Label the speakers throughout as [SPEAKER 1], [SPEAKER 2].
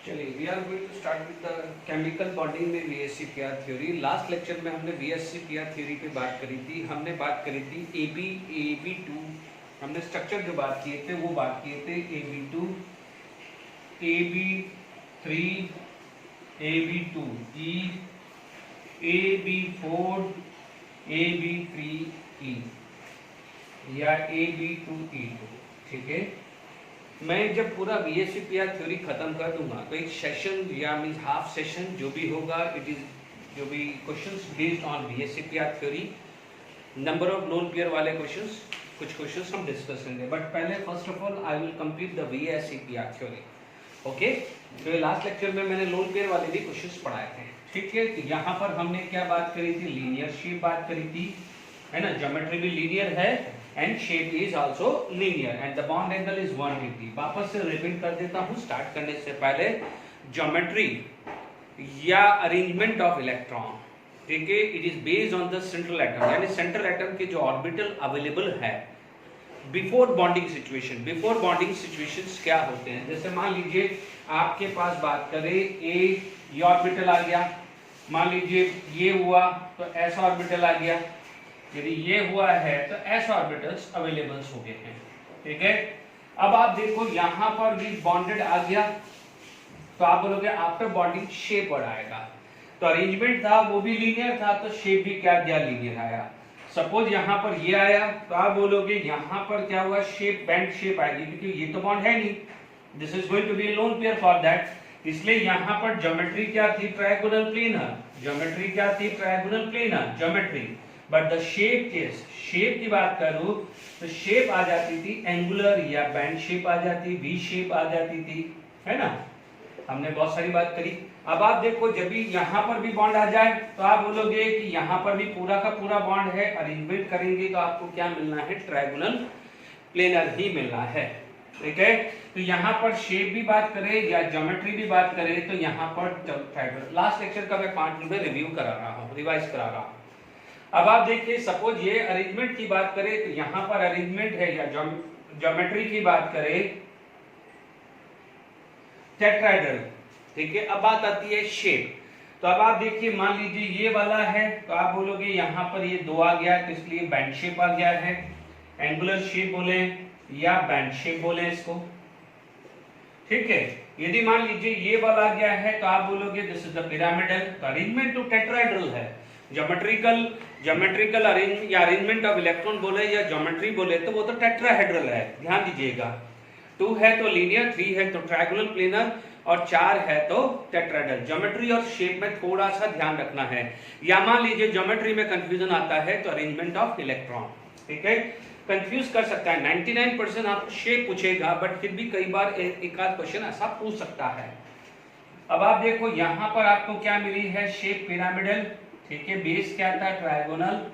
[SPEAKER 1] चलिए we are going to start with the chemical bonding में VSCPR theory. Last lecture में हमने VSCPR theory पे बात करी थी। हमने बात करी थी AB2, हमने स्ट्रक्चर जो बात किए थे वो बात किए थे AB2, AB3, AB2E, AB4, AB3E या AB2E2। ठीक है, मैं जब पूरा VSCPR थ्योरी खत्म कर दूंगा तो एक सेशन या मीन्स हाफ सेशन जो भी होगा, इट इज जो भी questions based on VSCPR theory, number of lone pair वाले क्वेश्चंस, कुछ क्वेश्चंस हम डिस्कस करेंगे। बट पहले first of all I will complete the VSCPR theory. Okay, तो लास्ट लेक्चर में मैंने लोन पेयर वाले भी क्वेश्चंस पढ़ाए थे। ठीक है, तो यहाँ पर हमने क्या बात करी थी, लीनियर शेप बात करी थी, है ना। ज्योमेट्री भी लीनियर है and shape is also linear and the bond angle is 180। वापस से रिपीट कर देता हूँ स्टार्ट करने से पहले, ज्योमेट्री या अरेंजमेंट ऑफ इलेक्ट्रॉन, ठीक है, it is based on the central atom, यानी सेंट्रल एटम के जो ऑर्बिटल अवेलेबल है before bonding situation. Before bonding situations क्या होते हैं, जैसे मान लीजिए आपके पास बात करें ये ऑर्बिटल आ गया, मान लीजिए ये हुआ तो एस ऑर्बिटल आ गया, यदि ये हुआ है तो एस ऑर्बिटल्स अवेलेबल हो गए हैं। ठीक है, अब आप देखो यहां पर भी बॉन्डेड आ गया तो आप बोलोगे आफ्टर बॉन्डिंग शेप और आएगा। तो अरेंजमेंट था वो भी लीनियर था, तो शेप भी क्या गया, लीनियर आया। सपोज यहां पर ये आया तो आप बोलोगे यहां पर क्या हुआ, शेप बैंड शेप आएगी, क्योंकि ये तो बॉन्ड है नहीं, this is going to be lone pair for that. इसलिए यहां पर ज्योमेट्री क्या थी, ट्रायंगुलर प्लेनर। ज्योमेट्री क्या थी, triangular planar geometry. But the shape case, shape की बात करूं तो शेप आ जाती थी एंगुलर या बैंड शेप आ जाती, वी शेप आ जाती थी, है ना। हमने बहुत सारी बात करी। अब आप देखो जब भी यहां पर भी बॉन्ड आ जाए तो आप बोलोगे कि यहां पर भी पूरा का पूरा बॉन्ड है, अरेंजमेंट करेंगे तो आपको क्या मिलना है, ट्रायंगुलर प्लेनर ही मिलना है। ठीक है, तो यहाँ पर शेप भी बात करें या ज्योमेट्री भी बात करें तो यहाँ पर ट्रायंगुलर। लास्ट लेक्चर का मैं 5 मिनट में रिव्यू करा रहा हूँ, रिवाइज करा रहा हूँ। अब आप देखिए सपोज ये अरेंजमेंट की बात करें तो यहां पर अरेंजमेंट है, या ज्योमेट्री की बात करें टेट्राहेड्रल। ठीक है, अब बात आती है शेप। तो अब आप देखिए मान लीजिए ये वाला है तो आप बोलोगे यहां पर ये 2 आ गया तो इसलिए बैंड शेप आ गया है, एंगुलर शेप बोले या बैंड शेप बोले इसको। ठीक है, यदि मान लीजिए ये वाला आ गया है तो आप बोलोगे this is the pyramidal. Arrangement तो टेट्राहेड्रल है। ज्योमेट्रिकल अरेंज या अरेंजमेंट ऑफ इलेक्ट्रॉन बोले या ज्योमेट्री बोले तो वो तो टेट्राहेड्रल है, ध्यान दीजिएगा। 2 है तो लीनियर, 3 है तो ट्रायंगुलर प्लेनर और 4 है तो टेट्राहेड्रल। ज्योमेट्री और शेप में थोड़ा सा ध्यान रखना है। या मान लीजिए ज्योमेट्री में कंफ्यूजन आता है तो अरेंजमेंट ऑफ इलेक्ट्रॉन, ठीक है, कंफ्यूज कर सकता है। 99% आपको शेप पूछेगा बट फिर भी कई बार एक आध क्वेश्चन ऐसा पूछ सकता है। अब आप देखो यहां पर आपको क्या मिली है, शेप पिरामिडल। ठीक है, बेस क्या था, ट्रायंगुलर।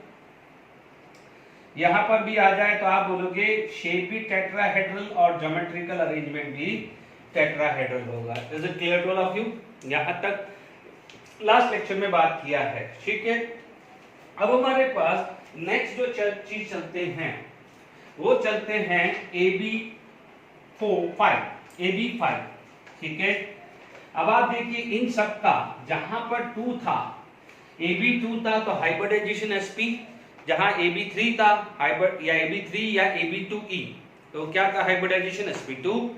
[SPEAKER 1] यहां पर भी आ जाए तो आप बोलोगे शेप भी टेट्राहेड्रल और ज्योमेट्रिकल अरेंजमेंट भी टेट्राहेड्रल होगा। Is it clear to all of you? यहां तक लास्ट लेक्चर में बात किया है। ठीक है, अब हमारे पास नेक्स्ट जो चीज चलते हैं वो चलते हैं AB5। ठीक है, अब आप देखिए इन सब का जहां पर 2 था, AB2 था तो हाइब्रिडाइजेशन sp, जहां AB3 था हाइब्रिड या AB3 या AB2E तो क्या था, हाइब्रिडाइजेशन sp2,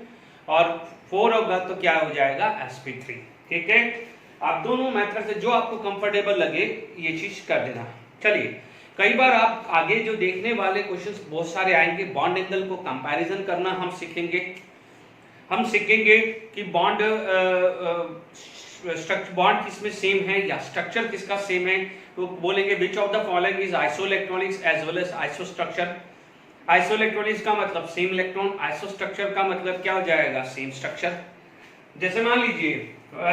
[SPEAKER 1] और 4 होगा तो क्या हो जाएगा, sp3। ठीक है, आप दोनों मेथड से जो आपको कंफर्टेबल लगे ये चीज कर देना। चलिए, कई बार आप आगे जो देखने वाले क्वेश्चंस बहुत सारे आएंगे, बॉन्ड एंगल को कंपैरिजन करना हम सीखेंगे। हम सीखेंगे कि बॉन्ड बॉन्ड किसमें सेम है या स्ट्रक्चर किसका सेम है, तो बोलेंगे which of the following is isoelectronics as well as isostructure. Isoelectronics का मतलब सेम इलेक्ट्रॉन, आइसोस्ट्रक्चर का मतलब क्या हो जाएगा, सेम स्ट्रक्चर। जैसे मान लीजिए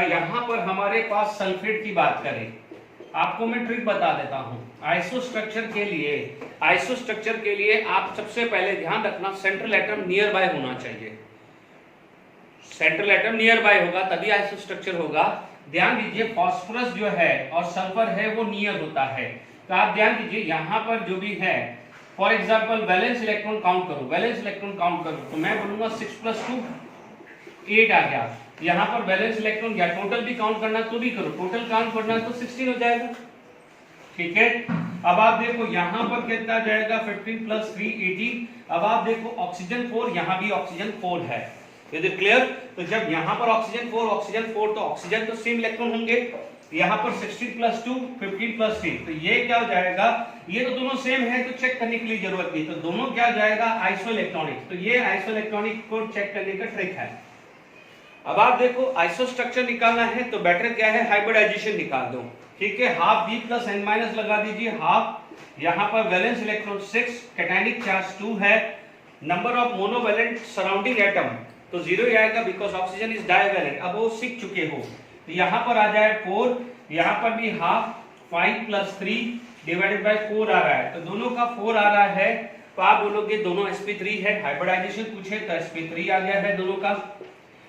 [SPEAKER 1] यहां पर हमारे पास सल्फेट की बात करें, आपको मैं ट्रिक बता देता हूं। आइसोस्ट्रक्चर के लिए आप सबसे पहले ध्यान रखना सेंट्रल एटम नियर बाय होना चाहिए। सेंट्रल एटम नियर बाय होगा तभी आइसोस्ट्रक्चर होगा। ध्यान दीजिए फास्फोरस जो है और सल्फर है वो नियर होता है, तो आप ध्यान दीजिए यहां पर जो भी है, for example valence electron count करो, वैलेंस इलेक्ट्रॉन काउंट करो तो मैं बोलूंगा 6 + 2 8 आ गया। यहाँ पर बैलेंस इलेक्ट्रॉन या टोटल भी काउंट करना तो भी करो, टोटल काउंट करना तो 16 हो जाएगा, ठीक है। अब आप देखो यहाँ पर कितना जाएगा 15 प्लस 3 18। अब आप देखो ऑक्सीजन 4, यहाँ भी ऑक्सीजन 4 है, इज इट क्लियर? तो जब यहाँ पर ऑक्सीजन 4 तो ऑक्सीजन तो सेम इलेक्ट्रॉन होंगे। यहाँ पर 16 प्लस 2 15 प्लस 3, तो ये क्या हो जाएगा, ये तो दोनों सेम है तो चेक करने के लिए जरूरत नहीं, तो दोनों क्या जाएगा आइसोइलेक्ट्रॉनिक। तो ये आइसोइलेक्ट्रॉनिक को चेक करने का ट्रिक है। अब आप देखो आइसो स्ट्रक्चर निकालना है तो बेटर क्या है, हाइब्रिडाइजेशन निकाल दो, ठीक है। Half B plus N minus लगा दीजिए, हाफ यहाँ पर वैलेंस इलेक्ट्रॉन 6, कैटायनिक चार्ज 2 है, number of monovalent surrounding atom तो 0 ही आएगा बिकॉज ऑक्सीजन इज डाइवैलेंट, अब वो सीख चुके हो। तो यहाँ पर आ जाए 4, यहाँ पर भी हाफ 5 प्लस 3 डिवाइडेड बाय 4 आ रहा है, तो दोनों का 4 आ रहा है, तो आप बोलोगे दोनों sp3 है। हाइब्रिडाइजेशन पूछे तो sp3 आ गया है दोनों का।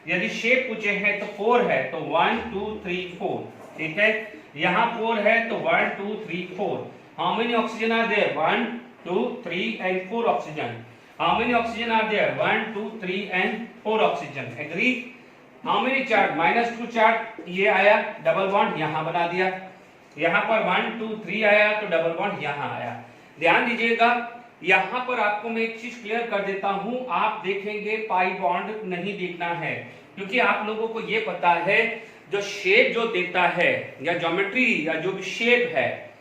[SPEAKER 1] यदि शेप पूछे हैं तो 4 है तो 1 2 3 4, ठीक है। यहाँ 4 है तो 1 2 3 4। How many oxygen are there, 1 2 3 and 4 oxygen. How many oxygen are there, 1 2 3 and 4 oxygen, agree. How many charge, -2 charge, ये आया, डबल बॉन्ड यहाँ बना दिया। यहाँ पर 1 2 3 आया तो डबल बॉन्ड यहाँ आया। ध्यान दीजिएगा, यहाँ पर आपको मैं एक चीज क्लियर कर देता हूं, आप देखेंगे पाई बॉन्ड नहीं देखना है, क्योंकि आप लोगों को ये पता है जो शेप जो देता है या ज्योमेट्री या जो भी शेप है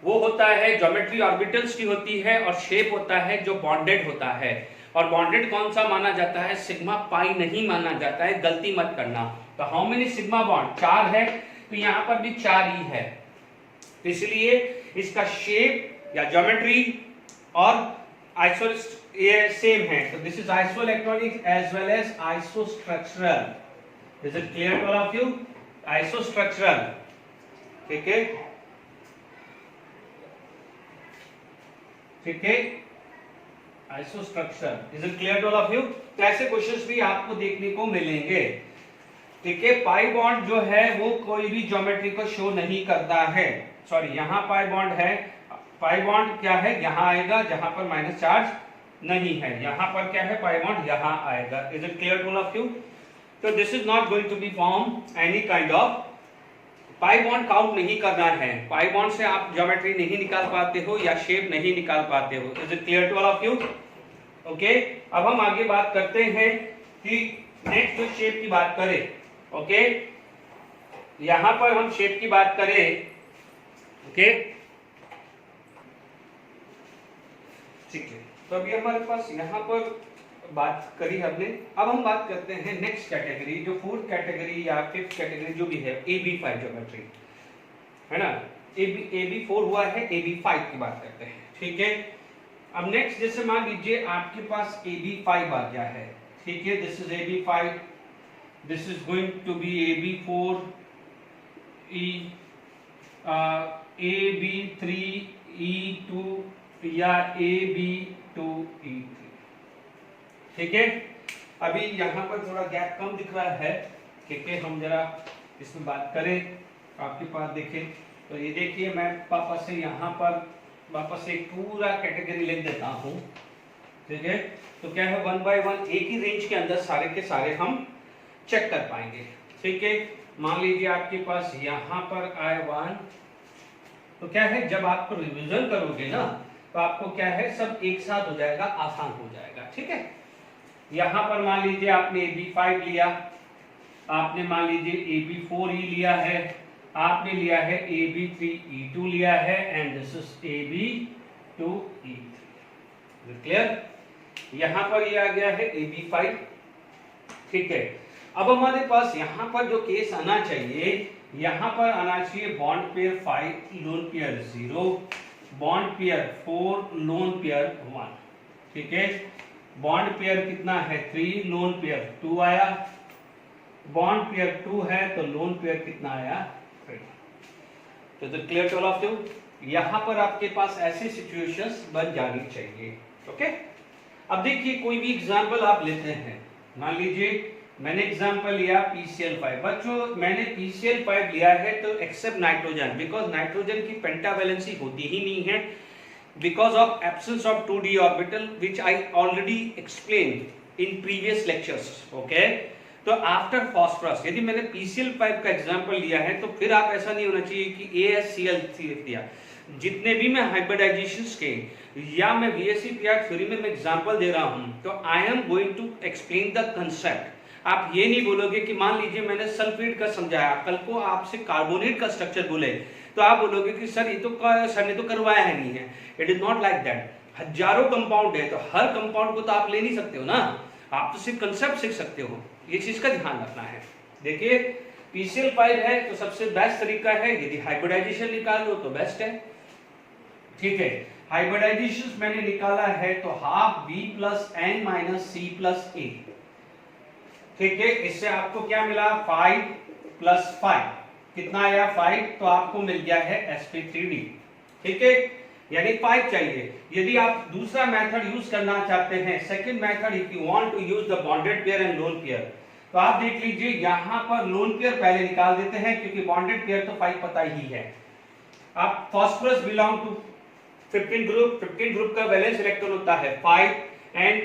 [SPEAKER 1] वो होता है, ज्योमेट्री ऑर्बिटल्स की होती है, और शेप होता है जो बॉन्डेड होता है। और बॉन्डेड कौन सा माना जाता है, सिग्मा पाई नहीं माना जाता है, गलती मत करना। तो हाउ मेनी सिग्मा बॉन्ड, 4 है, तो यहाँ पर भी 4 ही है, तो इसलिए इसका शेप या ज्योमेट्री और आइसो ये सेम है। तो this is isoelectronic as well as isostructural. Is it clear to all of you? Isostructural, ठीक है, ठीक है, isostructure. Is it clear to all of you? तो ऐसे क्वेश्चंस भी आपको देखने को मिलेंगे, ठीक है। पाई बॉन्ड जो है वो कोई भी ज्योमेट्री को शो नहीं करता है, सॉरी यहाँ पाई बॉन्ड है, पाई बॉन्ड क्या है, यहाँ आएगा जहां पर माइनस चार्ज नहीं है, यहाँ पर क्या है पाई बॉन्ड यहाँ आएगा। Is it clear to all of you? तो this is not going to be form any kind of, pi bond count नहीं करना है, पाई बॉन्ड से आप ज्योमेट्री नहीं निकाल पाते हो या शेप नहीं निकाल पाते हो। Is it clear to all of you? Okay, अब हम आगे बात करते हैं कि नेक्स्ट जो शेप की बात करें, ओके, यहां पर हम शेप की बात करें, ओके, ठीक है। तो अभी हमारे पास यहाँ पर बात करी हमने, अब हम बात करते हैं नेक्स्ट कैटेगरी, जो फोर्थ कैटेगरी या फिफ्थ कैटेगरी जो भी है, AB5 ज्योमेट्री, है ना। AB4 हुआ है, AB5 की बात करते हैं, ठीक है। अब नेक्स्ट जैसे मान लीजिए आपके पास AB5 आ गया है, ठीक है, this is AB5, this is going to be AB4, AB3, E2 या AB2E3, ठीक है। अभी यहाँ पर थोड़ा गैप कम दिख रहा है, ठीक है, हम जरा इसमें बात करें, आपके पास देखें तो ये देखिए, मैं वापस से यहाँ पर वापस से पूरा कैटेगरी लिख देता हूँ, ठीक है। तो क्या है, 1 बाय 1 एक ही रेंज के अंदर सारे के सारे हम चेक कर पाएंगे, ठीक है। मान लीजिए आपके पास यहाँ पर आए 1, तो क्या है, जब आपको रिवीजन करोगे ना तो आपको क्या है, सब एक साथ हो जाएगा, आसान हो जाएगा, ठीक है। यहाँ पर मान लीजिए आपने AB5 लिया, आपने मान लीजिए AB4E लिया है, आपने लिया है AB3E2 लिया है, and this is AB2E3, clear. यहाँ पर ये आ गया है AB5, ठीक है। अब हमारे पास यहाँ पर जो केस आना चाहिए, यहाँ पर आना चाहिए bond pair 5, lone pair 0, bond pair 4, lone pair 1, ठीक है। बॉन्ड पेयर कितना है 3, लोन पेयर 2 आया, बॉन्ड पेयर 2 है तो लोन पेयर कितना आया 3। तो clear to all of you? यहाँ पर आपके पास ऐसी सिचुएशंस बन जानी चाहिए, ओके। अब देखिए कोई भी एग्जांपल आप लेते हैं, मान लीजिए मैंने एग्जांपल लिया PCl5, बच्चों मैंने PCl5 लिया है तो एक्सेप्ट नाइट्रोजन, बिकॉज नाइट्रोजन की पेंटावैलेंसी होती ही नहीं है, because of absence of 2d orbital which I already explained in previous lectures, okay। तो आफ्टर फॉस्फोरस, यदि मैंने PCl पाइप का एग्जांपल लिया है तो फिर आप ऐसा नहीं होना चाहिए कि ASCl लिख दिया। जितने भी मैं हाइब्रिडाइजेशंस के या मैं VSEPR थ्योरी में मैं एग्जांपल दे रहा हूं तो I am going to explain the concept. आप ये नहीं बोलोगे कि मान लीजिए मैंने सल्फेट का समझाया, कल को आपसे कार्बोनेट का स्ट्रक्चर बोले तो आप बोलोगे कि सर ये तो सर ने तो करवाया है नहीं है। It is not like that. हजारों कंपाउंड है तो हर कंपाउंड को तो आप ले नहीं सकते हो ना, आप तो सिर्फ कंसेप्ट सीख सकते हो। ये चीज का ध्यान रखना है। देखिए PCl पाइप है तो सबसे बेस्ट तरीका है, यदि हाइब्रिडाइजेशन निकाल लो तो बेस्ट है। ठीक है, हाइब्रिडाइजेशन मैंने निकाला है तो half B plus N minus C plus A। ठीक है, इससे आपको क्या मिला 5 प्लस 5 कितना आया 5, तो आपको मिल गया है sp3d। ठीक है, यानी 5 चाहिए। यदि आप दूसरा मेथड यूज करना चाहते हैं, second method, if you want to use the bonded pair and lone pair, तो आप देख लीजिए यहां पर लोन पेयर पहले निकाल देते हैं क्योंकि बॉन्डेड पेयर तो 5 पता ही है। आप फास्फोरस बिलोंग टू 15 ग्रुप का वैलेंस इलेक्ट्रॉन होता है 5 and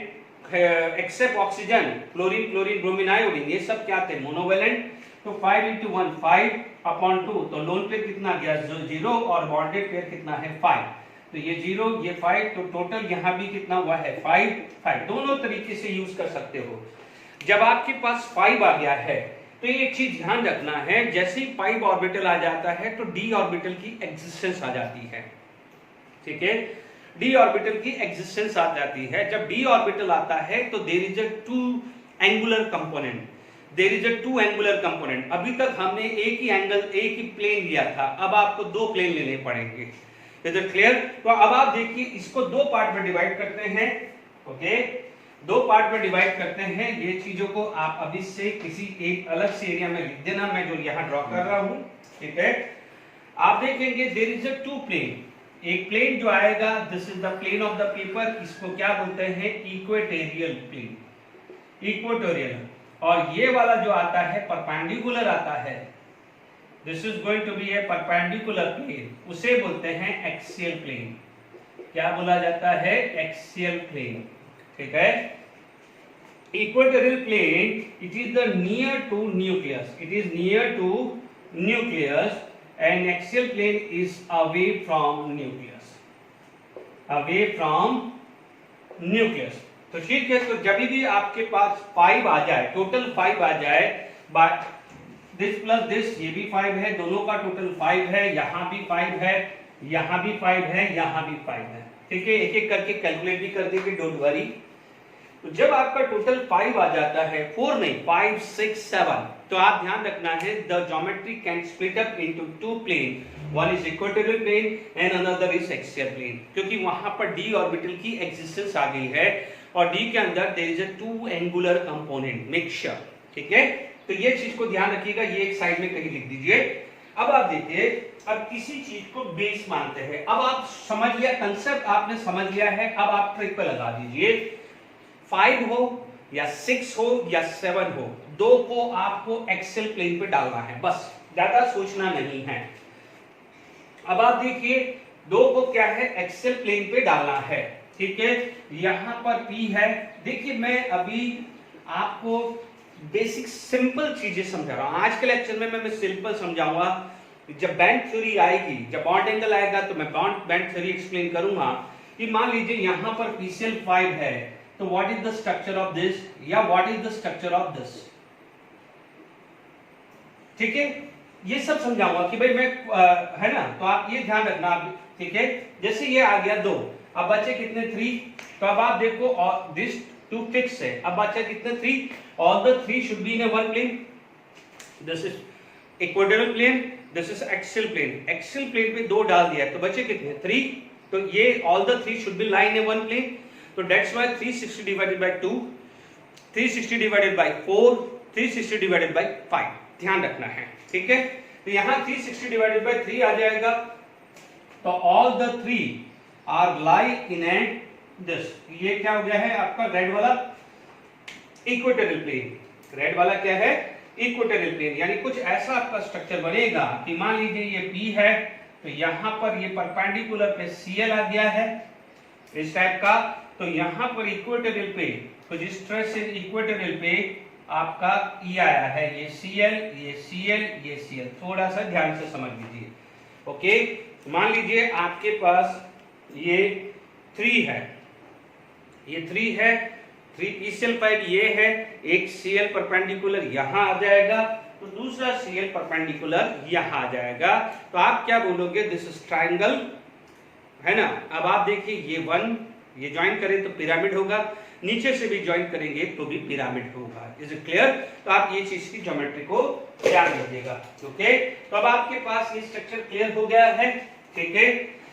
[SPEAKER 1] except oxygen chlorine chlorine bromine iodine, ये सब क्या थे मोनोवैलेंट। तो 5 into 1 5 upon 2, तो लोन पेयर कितना गया 0 और बॉन्डेड पेयर कितना है 5, तो ये 0 ये 5, तो टोटल यहाँ भी कितना हुआ है 5। दोनों तरीके से यूज कर सकते हो। जब आपके पास 5 आ गया है तो ये एक चीज ध्यान रखना है, जैसे ही 5 ऑर्बिटल आ जाता है तो d ऑर्बिटल की एग्जिस्टेंस आ जाती है। ठीक है, d ऑर्बिटल की एग्जिस्टेंस आ जाती है। जब d ऑर्बिटल आता है तो there is a two angular component, there is a two angular component. अभी तक हमने एक ही एंगल एक ही प्लेन लिया था, अब आपको दो प्लेन लेने पड़ेंगे। Is it clear? तो अब आप देखिए इसको दो पार्ट में डिवाइड करते हैं। ओके, दो पार्ट में डिवाइड करते हैं। ये चीजों को आप अभी से किसी एक अलग से एरिया में लिख देना, मैं जो यहाँ ड्रॉ कर रहा हूँ। ठीक है, आप देखेंगे there is a two plane. एक प्लेन जो आएगा this is the plane of the paper, इसको क्या बोलते हैं इक्वेटोरियल प्लेन, इक्वेटोरियल। और ये वाला जो आता है परपेंडिकुलर आता है, this is going to be a perpendicular plane, उसे बोलते हैं एक्सियल प्लेन। क्या बोला जाता है एक्सियल प्लेन। ठीक है, equatorial plane it is the near to nucleus, it is near to nucleus and axial plane is away from nucleus, away from nucleus। तो ठीक है, तो जब भी आपके पास 5 आ जाए, टोटल 5 आ जाए, दिस प्लस दिस, ये भी 5 है, दोनों का टोटल 5 है, यहाँ भी 5 है, यहाँ भी 5 है, यहाँ भी 5 है। ठीक है, एक एक करके कैलकुलेट भी कर देंगे, डोंट वरी। तो जब आपका टोटल 5 आ जाता है, 4 नहीं 5 6 7, तो आप ध्यान रखना है the geometry can split up into two plane, one is equatorial plane and another is axial plane, क्योंकि वहां पर d ऑर्बिटल की एक्सिस्टेंस आ गई है और d के अंदर there is a two angular component mixture. ठीक है, तो ये चीज को ध्यान रखिएगा, ये एक साइड में कहीं लिख दीजिए। अब आप देखिए, अब किसी चीज को बेस मानते हैं। अब आप समझ लिया कंसेप्ट, आपने समझ लिया है, अब आप ट्रिक पे लगा दीजिए। 5 हो या 6 हो या 7 हो, दो को आपको एक्सियल प्लेन पे डालना है, बस ज्यादा सोचना नहीं है। अब आप देखिए दो को क्या है एक्सियल प्लेन पे डालना है। ठीक है, यहां पर P है। देखिए मैं अभी आपको बेसिक सिंपल चीजें समझा रहा हूं। आज के लेक्चर में मैं सिंपल समझाऊंगा। जब बैंड थ्योरी आएगी, जब बॉन्ड एंगल आएगा तो मैं बैंड थ्योरी एक्सप्लेन करूंगा कि मान लीजिए यहां पर PCl 5 है, तो what is the structure of this या what is the structure of this. ठीक है, ये सब समझाऊंगा कि भाई मैं है ना, तो आप ये ध्यान रखना। ठीक है, जैसे ये आ गया 2, अब बचे कितने 3, तो अब आप देखो और दिस 2 फिक्स है, अब बचे कितने 3, all the 3 should be in a one plane. This is equatorial plane, this is axial plane. Axial plane पे 2 डाल दिया तो बचे कितने 3, तो ये all the 3 should be line in one plane. तो that's why 360 divided by 2, 360 divided by 4, 360 divided by 5, ध्यान रखना है। ठीक है, तो यहां 360 डिवाइडेड बाय 3 आ जाएगा, तो all the 3 are lie in and this. ये क्या हो गया है आपका रेड वाला इक्वेटोरियल प्लेन। रेड वाला क्या है इक्वेटोरियल प्लेन, यानी कुछ ऐसा आपका स्ट्रक्चर बनेगा कि मान लीजिए ये P है, तो यहां पर ये परपेंडिकुलर पे Cl आ गया है इस टाइप का, तो यहां पर इक्वेटोरियल पे, तो जिस तरह से इक्वेटोरियल पे आपका ई आया है, ये Cl, ये Cl, ये Cl, थोड़ा सा ध्यान से समझ लीजिए। ओके, मान लीजिए आपके पास ये 3 है, ये 3 है, 3 PCl5 ये है, एक Cl परपेंडिकुलर यहां आ जाएगा, तो दूसरा Cl परपेंडिकुलर यहां आ जाएगा, तो आप क्या बोलोगे, दिस इज ट्रायंगल, है ना। अब आप देखिए ये 1 ये ज्वाइन करें तो पिरामिड होगा, नीचे से भी ज्वाइन करेंगे तो भी पिरामिड होगा। Is it clear? तो आप ये चीज की ज्योमेट्री को ध्यान रखिएगा। ओके, तो अब आपके पास ये स्ट्रक्चर क्लियर हो गया है, ठीक है।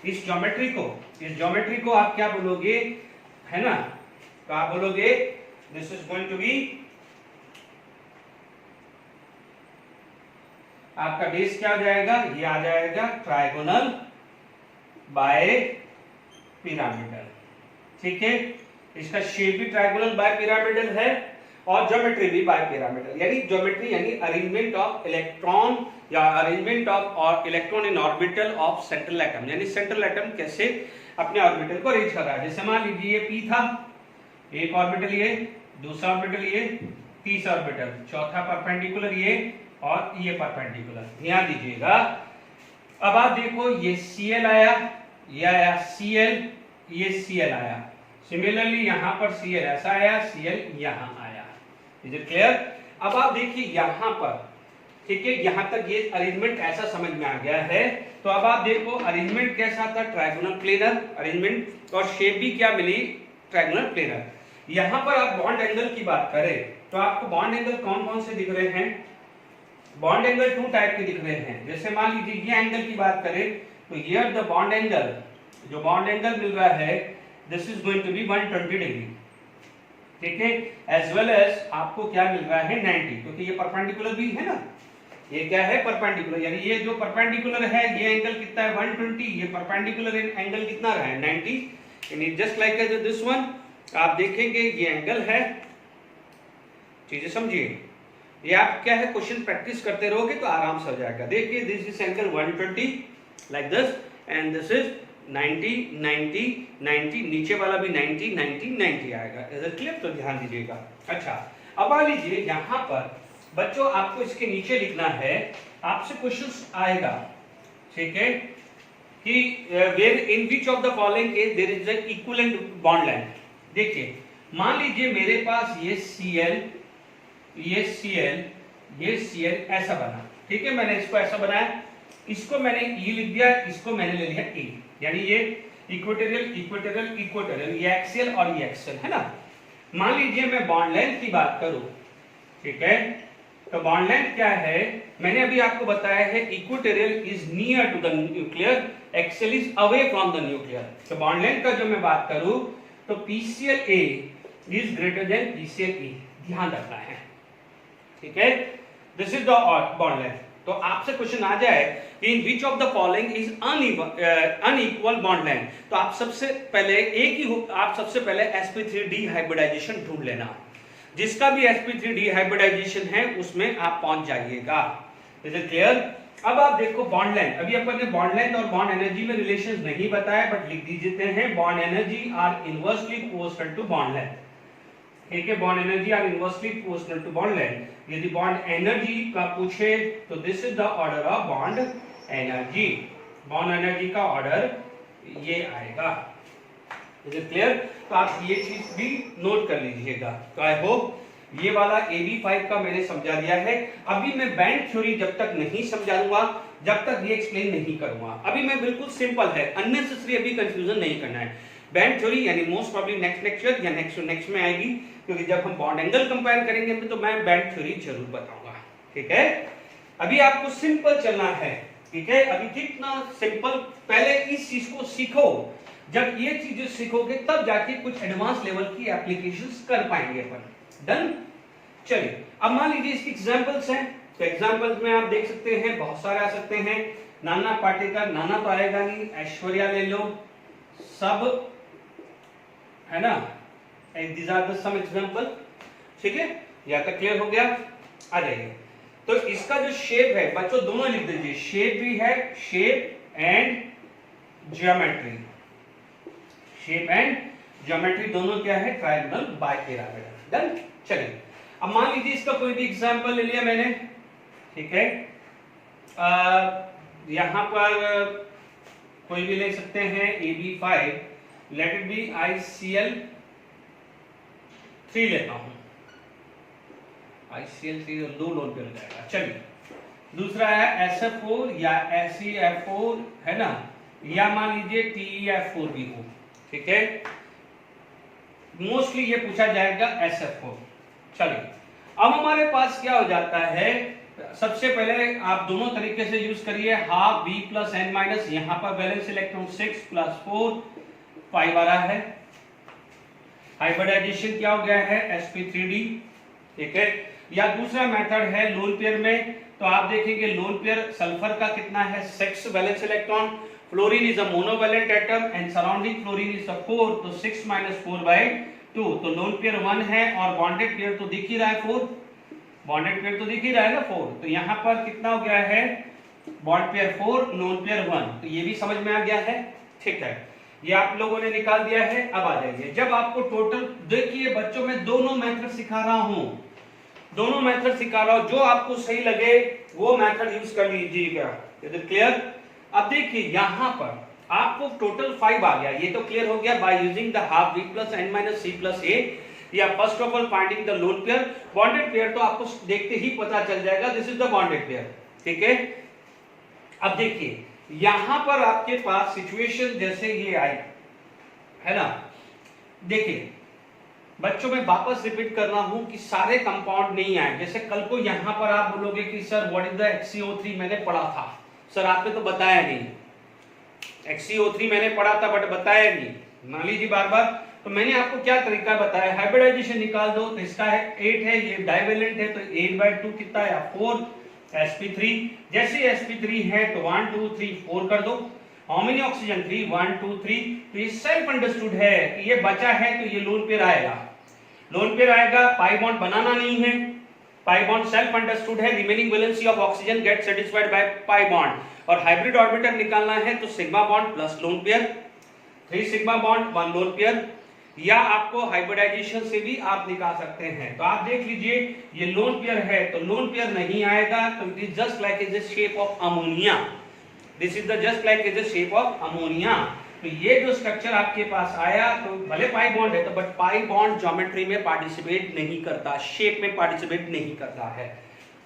[SPEAKER 1] इस ज्योमेट्री को आप क्या बोलोगे, है ना, तो आप बोलोगे this is going to be, आपका बेस क्या हो जाएगा, ये आ जाएगा ट्राइगोनल बाय पिरामिडल, ठीक है। इसका शेप भी ट्राइगोनल बाय पिरामिडल है और ज्योमेट्री भी बाय पिरामिडल, यानी ज्योमेट्री यानी अरेंजमेंट ऑफ इलेक्ट्रॉन या arrangement of electron in orbital of central atom, यानी सेंट्रल एटम कैसे अपने ऑर्बिटल को अरेंज कर रहा है। जैसे मान लीजिए ये p था, एक ऑर्बिटल ये, दूसरा ऑर्बिटल ये, तीसरा ऑर्बिटल, चौथा परपेंडिकुलर ये और ये परपेंडिकुलर, ध्यान दीजिएगा। अब आप देखो ये Cl आया, ये आया Cl, ये Cl आया, सिमिलरली यहां पर Cl ऐसा आया, Cl यहां आया। Is it clear? अब आप देखिए यहां पर, ठीक है, यहां तक ये अरेंजमेंट ऐसा समझ में आ गया है। तो अब आप देखो अरेंजमेंट कैसा था, ट्रायगोनल प्लेनर अरेंजमेंट, और शेप भी क्या मिली, ट्रायगोनल प्लेनर। यहां पर आप बॉन्ड एंगल की बात करें तो आपको बॉन्ड एंगल कौन कौन से दिख रहे हैं, बॉन्ड एंगल 2 टाइप के दिख रहे हैं। जैसे मान लीजिए ये एंगल की बात करें तो ये द बॉन्ड एंगल, जो बॉन्ड एंगल मिल रहा है this is going to be 120 degree, ठीक है। एज वेल एज आपको क्या मिल रहा है 90, क्योंकि ये परपेंडिकुलर भी है ना, ये क्या है परपेंडिकुलर, यानी ये जो परपेंडिकुलर है ये एंगल कितना है 120, ये परपेंडिकुलर एंगल कितना रहा है 90, यानी जस्ट लाइक दिस वन। आप देखेंगे ये एंगल है, चीजें समझिए, ये आप क्या है क्वेश्चन प्रैक्टिस करते रहोगे तो आराम से हो जाएगा। देखिए this is angle 120 like this and this is 90 90 90, नीचे वाला भी 90 90 90 आएगा। Is it clear? तो ध्यान दीजिएगा। अच्छा, अब आ लीजिए यहां पर बच्चों आपको इसके नीचे लिखना है, आपसे क्वेश्चन आएगा, ठीक है, कि where in which of the following case there is an equivalent bond length. देखिए मान लीजिए मेरे पास ये Cl, ये Cl, ये Cl ऐसा बना, ठीक है, मैंने इसको ऐसा बनाया, इसको मैंने E लिख दिया, इसको मैंने ले लिया E, यानी ये इक्वेटोरियल इक्वेटोरियल इक्वेटोरियल, ये एक्सियल और ये एक्सियल, है ना। मान लीजिए मैं बॉन्ड लेंथ की बात करूं, ठीक है, तो बॉन्ड लेंथ क्या है, मैंने अभी आपको बताया है equatorial is near to the nuclear, axial is away from the nuclear. तो बॉन्ड लेंथ का जो मैं बात करूं तो PClA is greater than PClE, ध्यान रखना है, ठीक है। This is the bond length. तो आपसे क्वेश्चन आ जाए in which of the following is unequal bond length, तो आप सबसे पहले एक ही आप सबसे पहले sp3d हाइब्रिडाइजेशन ढूंढ लेना, जिसका भी sp3d हाइब्रिडाइजेशन है उसमें आप पहुंच जाइएगा। Is it clear? अब आप देखो बॉन्ड लेंथ, अभी अपन ने बॉन्ड लेंथ और बॉन्ड एनर्जी में रिलेशंस नहीं बताया, बट लिख दीजिए हैं bond energy are inversely proportional to bond length, ठीक है, bond energy are inversely proportional to bond length. यदि बॉन्ड एनर्जी का पूछे तो this is the order of bond energy, bond energy का ऑर्डर ये आएगा। Is it clear? तो आप ये चीज भी नोट कर लीजिएगा। तो आई होप ये वाला AB5 का मैंने समझा दिया है। अभी मैं बैंड थ्योरी जब तक नहीं समझाऊंगा, जब तक ये एक्सप्लेन नहीं करूंगा, अभी मैं बिल्कुल सिंपल है, अननेसेसरी अभी कंफ्यूजन नहीं करना है। बैंड थ्योरी यानी मोस्ट प्रॉब्ली नेक्स्ट लेक्चर या नेक्स्ट में आएगी, क्योंकि जब हम बॉन्ड एंगल कंपेयर करेंगे तो मैं बैंड थ्योरी जरूर बताऊंगा, ठीक है। अभी आपको सिंपल चलना है, ठीक है, अभी जितना सिंपल पहले इस चीज को सीखो, जब ये चीजें सीखोगे तब जाके कुछ एडवांस लेवल की एप्लीकेशंस कर पाएंगे अपन। डन? चलिए अब मान लीजिए इसकी एग्जांपल्स हैं, तो एग्जांपल्स में आप देख सकते हैं बहुत सारे आ सकते हैं। नाना पाटेकर, नाना तो आएगा नहीं, ऐश्वर्या ले लो, सब, है ना, these are the some example, ठीक है, या तक क्लियर हो गया? आ जाइए। तो इसका जो शेप है बच्चों दोनों लिख दीजिए, शेप भी है, shape and geometry, shape and geometry दोनों क्या है, ट्रायंगल बाय पिरामिड। डन? चलिए अब मान लीजिए इसका कोई भी एग्जांपल ले लिया मैंने, ठीक है, यहां पर कोई भी ले सकते हैं AB5, let it be ICl3 लेता हूं, ICl3 लो लोन पे हो जाएगा। चलिए दूसरा है SF4 या SeF4 है ना, या मान लीजिए TeF4 भी हो, ठीक है, मोस्टली ये पूछा जाएगा SF4। चलिए अब हमारे पास क्या हो जाता है, सबसे पहले आप दोनों तरीके से यूज करिए, half B plus N minus, यहां पर बैलेंस इलेक्ट्रॉन 6 प्लस 4 5 आ रहा है, हाइब्रिडाइजेशन क्या हो गया है sp3d, ठीक है। या दूसरा मेथड है लोन पेयर में, तो आप देखेंगे लोन पेयर सल्फर का कितना है 6 valence electron, fluorine is a monovalent atom and surrounding fluorine is 4, तो 6 - 4/2, तो लोन पेयर 1 है और बॉन्डेड पेयर तो दिख ही रहा है 4, बॉन्डेड पेयर तो दिख ही रहा है ना 4, तो यहां पर कितना हो गया है बॉन्ड पेयर 4 लोन पेयर 1, तो ये भी समझ में आ गया है, ठीक है, ये आप लोगों ने निकाल दिया है। अब आ जाइए, जब आपको टोटल, देखिए बच्चों मैं दोनों मेथड सिखा रहा हूं, दोनों मेथड सिखा रहा हूं, जो आपको सही लगे वो मेथड यूज कर लीजिएगा, इज इट क्लियर। अब देखिए यहां पर आपको टोटल 5 आ गया, ये तो क्लियर हो गया by using the half B plus N minus C plus A, या first of all finding the loan pair, bonded pair तो आपको देखते ही पता चल जाएगा, this is the bonded pair, ठीक है। अब देखिए यहां पर आपके पास सिचुएशन जैसे ये आई है ना, देखिए बच्चों में वापस रिपीट कर रहा हूं कि सारे कंपाउंड नहीं आए, जैसे कल को यहां पर आप बोलोगे कि sir what is the HCO3, मैंने पढ़ा था सर, आपने तो बताया नहीं, HCO3 मैंने पढ़ा था बट बताया नहीं, मान लीजिए बार बार, तो मैंने आपको क्या तरीका बताया, हाइब्रिडाइजेशन निकाल दो, तो इसका है 8 है, ये डाइवेलेंट है, तो 8/2 कितना है 4 sp3, जैसे sp3 है तो 1 2 3 4 कर दो, हाउ मेनी ऑक्सीजन 3 1 2 3, तो ये सेल्फ अंडरस्टूड है कि ये बचा है तो ये लोन पेयर आएगा, लोन पेयर आएगा, पाई बॉन्ड बनाना नहीं है, पाई बॉन्ड सेल्फ अंडरस्टूड है, remaining valency of oxygen gate satisfied by pi bond, और हाइब्रिड ऑर्बिटल निकालना है तो sigma bond plus lone pair, 3 sigma bond 1 loan pair, या आपको हाइब्रिडाइजेशन से भी आप निकाल सकते हैं। तो आप देख लीजिए ये लोन पेयर है तो लोन पेयर नहीं आएगा, तो it is just like is the shape of ammonia, this is the just like is the shape of ammonia. तो ये जो स्ट्रक्चर आपके पास आया, तो भले पाई बॉन्ड है तो बट पाई बॉन्ड ज्योमेट्री में पार्टिसिपेट नहीं करता, शेप में पार्टिसिपेट नहीं करता है,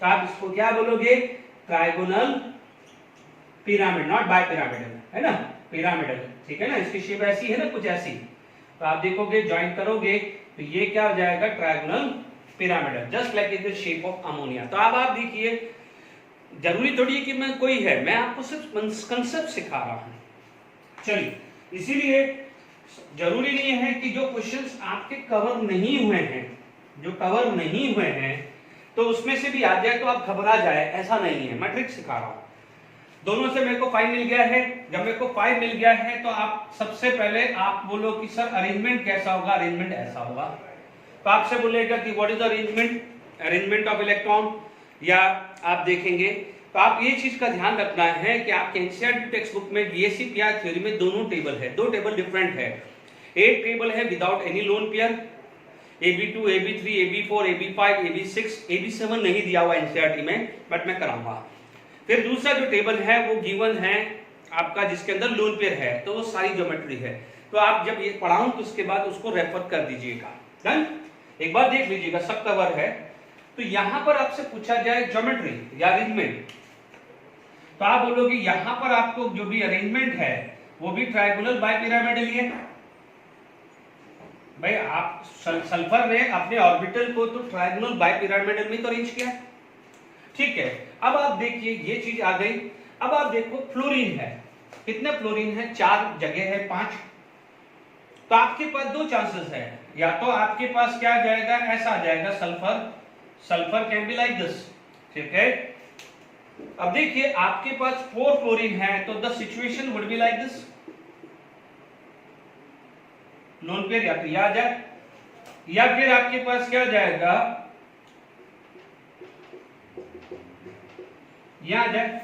[SPEAKER 1] तो आप इसको क्या बोलोगे, trigonal pyramid, not bipyramidal, है ना, पिरामिडल, ठीक है ना, इसकी शेप ऐसी है ना, कुछ ऐसी, तो आप देखोगे ज्वाइन करोगे तो ये क्या हो जाएगा triangular pyramidal, just like it is shape of ammonia. तो अब आप देखिए जरूरी थोड़ी है कि मैं कोई है, मैं आपको सिर्फ कंसेप्ट सिखा रहा हूं, चलिए, इसीलिए जरूरी नहीं है कि जो क्वेश्चंस आपके कवर नहीं हुए हैं, जो कवर नहीं हुए हैं तो उसमें से भी आ जाए तो आप घबरा जाए, ऐसा नहीं है, मैं ट्रिक सिखा रहा हूं। दोनों से मेरे को 5 मिल गया है, जब मेरे को 5 मिल गया है तो आप सबसे पहले आप बोलो कि सर अरेंजमेंट कैसा होगा, अरेंजमेंट ऐसा होगा, तो आपसे बोलेगा कि what is arrangement, arrangement of electron, या आप देखेंगे तो आप ये चीज का ध्यान रखना है कि आपके एनसीईआरटी टेक्स्ट बुक में बीएससी पीआर थ्योरी में दोनों टेबल है, दो टेबल डिफरेंट है, एक टेबल है without any lone pair, AB2, AB3, AB4, AB5, AB6, AB7 नहीं दिया हुआ एनसीईआरटी में, बट मैं कराऊंगा। फिर दूसरा जो टेबल है वो गिवन है आपका जिसके अंदर लोन पेयर है, तो वो सारी ज्योमेट्री है, तो आप जब ये पढ़ाऊं तो उसके बाद उसको रेफर कर दीजिएगा, डन, एक बार देख लीजिएगा, सब कवर है। तो यहां पर आपसे पूछा जाए ज्योमेट्री या अरेंजमेंट, तो आप बोलोगे यहां पर आपको जो भी अरेंजमेंट है वो भी ट्रायंगुलर बाइपिरामिडल है, भाई आप सल्फर ने अपने ऑर्बिटल को तो ट्रायंगुलर बाइपिरामिडल में तो अरेंज किया, ठीक है। अब आप देखिए ये चीज आ गई, अब आप देखो फ्लोरीन है, कितने फ्लोरीन है, 4 जगह है 5, तो आपके पास 2 चांसेस है, या तो आपके पास क्या आ जाएगा, ऐसा आ जाएगा sulphur, sulphur can be like this, ठीक है। अब देखिए आपके पास 4 फ्लोरीन है तो the situation would be like this, loan pair या तो आ जाए, या फिर आपके पास क्या जाएगा, यहां जाए,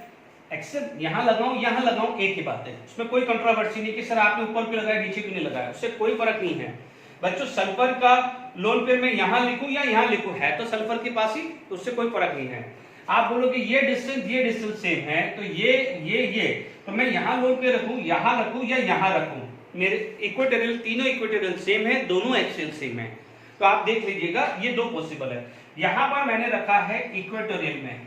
[SPEAKER 1] एक्सेप्ट यहां लगाऊं एक ही बात है, उसमें कोई कंट्रोवर्सी नहीं कि सर आपने ऊपर क्यों लगाया नीचे क्यों नहीं लगाया, उससे कोई फर्क नहीं है बच्चों। सल्फर का लोन पेयर में यहां लिखूं या यहां लिखूं, है तो सल्फर के पास ही, तो उससे कोई फर्क नहीं है। आप बोलोगे ये डिस्टेंस सेम है, तो ये तो मैं यहां लोन पेयर रखूं, यहां रखूं या यहां रखूं, मेरे इक्वेटोरियल, तीनों इक्वेटोरियल सेम है, दोनों एक्सियल सेम है। तो आप देख लीजिएगा ये दो पॉसिबल है। यहां पर मैंने रखा है इक्वेटोरियल में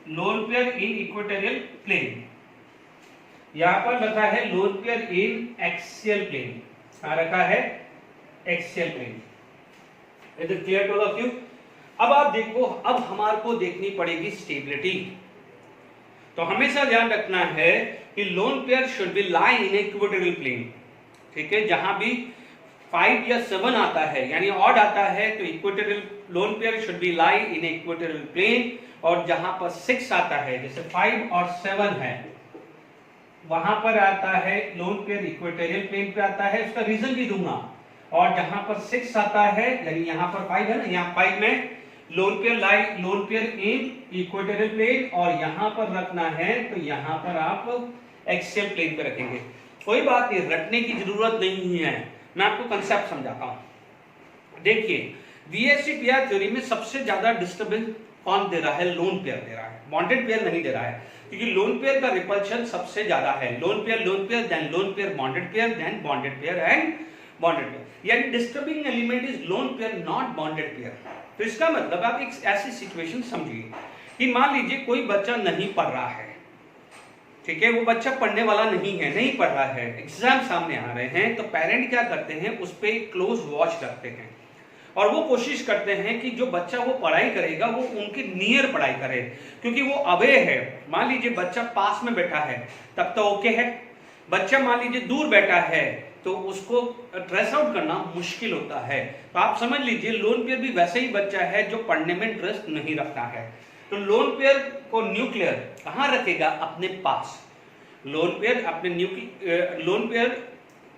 [SPEAKER 1] lone pair in equatorial plane, यहां पर रखा है lone pair in axial plane, रखा है axial plane. Is it clear to all of you? अब आप देखो, अब हमारे को देखनी पड़ेगी स्टेबिलिटी। तो हमेशा ध्यान रखना है कि lone pair should be lie in equatorial plane, ठीक है। जहां भी 5 या 7 आता है यानी ऑड आता है तो equatorial lone pair should be lie in equatorial plane, और जहां पर 6 आता है, जैसे 5 और 7 है, वहां पर आता है लोन पेयर इक्वेटोरियल प्लेन पे आता है, उसका रीजन भी दूंगा। और जहां पर 6 आता है, यानी यहां पर 5 है ना, यहां 5 में lone pair in equatorial plane, और यहां पर रखना है तो यहां पर आप एक्सियल प्लेन पे रखेंगे। कोई बात नहीं, रटने की जरूरत नहीं है, मैं आपको कंसेप्ट समझाता हूं। देखिए, वीएससी-पीआर थ्योरी में सबसे ज्यादा डिस्टर्बेंस कौन दे रहा है? लोन पेयर दे रहा है, बॉन्डेड पेयर नहीं दे रहा है, क्योंकि लोन पेयर का रिपल्शन सबसे ज्यादा है। Lone pair then lone pair bonded pair, then bonded pair and bonded pair, यानी disturbing element is lone pair not bonded pair. तो इसका मतलब आप एक ऐसी सिचुएशन समझिए कि मान लीजिए कोई बच्चा नहीं पढ़ रहा है, ठीक है, वो बच्चा पढ़ने वाला नहीं है, नहीं पढ़ रहा है, एग्जाम सामने आ रहे हैं, तो पेरेंट क्या करते हैं, उस पर क्लोज वॉच रखते हैं और वो कोशिश करते हैं कि जो बच्चा वो पढ़ाई करेगा वो उनके नियर पढ़ाई करे, क्योंकि वो अवे है। मान लीजिए बच्चा पास में बैठा है तब तो ओके है, बच्चा मान लीजिए दूर बैठा है तो उसको ट्रेस आउट करना मुश्किल होता है। तो आप समझ लीजिए लोन पेयर भी वैसे ही बच्चा है जो पढ़ने में इंटरेस्ट नहीं रखता है। तो लोन पेयर को न्यूक्लियर कहां रखेगा? अपने पास। लोन पेयर लोन पेयर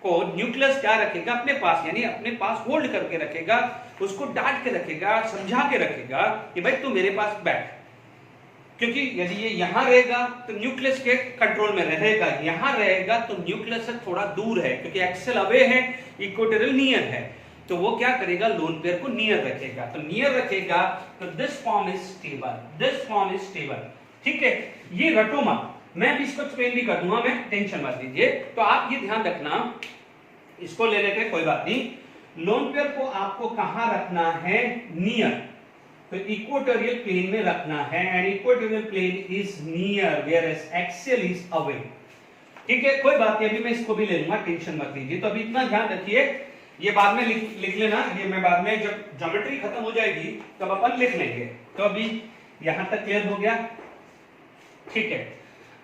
[SPEAKER 1] को न्यूक्लियस क्या रखेगा? अपने पास, यानी अपने पास होल्ड करके रखेगा, उसको डांट के रखेगा, समझा के रखेगा कि भाई तू मेरे पास बैठ, क्योंकि यदि ये यहां रहेगा तो न्यूक्लियस के कंट्रोल में रहेगा, यहां रहेगा तो न्यूक्लियस से थोड़ा दूर है, क्योंकि एक्सेल अवे है, इक्वेटोरियल नियर है, तो वो क्या करेगा? लोन पेयर को नियर रखेगा। तो नियर रखेगा तो दिस फॉर्म इज स्टेबल, ठीक है। ये रटो मत, मैं भी इसको एक्सप्लेन भी कर दूंगा, मैं टेंशन मत लीजिए। तो आप ये ध्यान रखना, इसको ले लेते कोई बात नहीं। लोन पेयर को आपको कहां रखना है? नियर, तो इक्वेटोरियल प्लेन में रखना है, and equatorial plane is near whereas axial is away, ठीक है। कोई बात नहीं, अभी मैं इसको भी ले लूंगा, टेंशन मत लीजिए। तो अभी इतना ध्यान रखिए, ये बाद में लिख लेना, ये मैं बाद में जब ज्योमेट्री खत्म हो जाएगी तब अपन लिख लेंगे। तो अभी यहां तक क्लियर हो गया, ठीक है।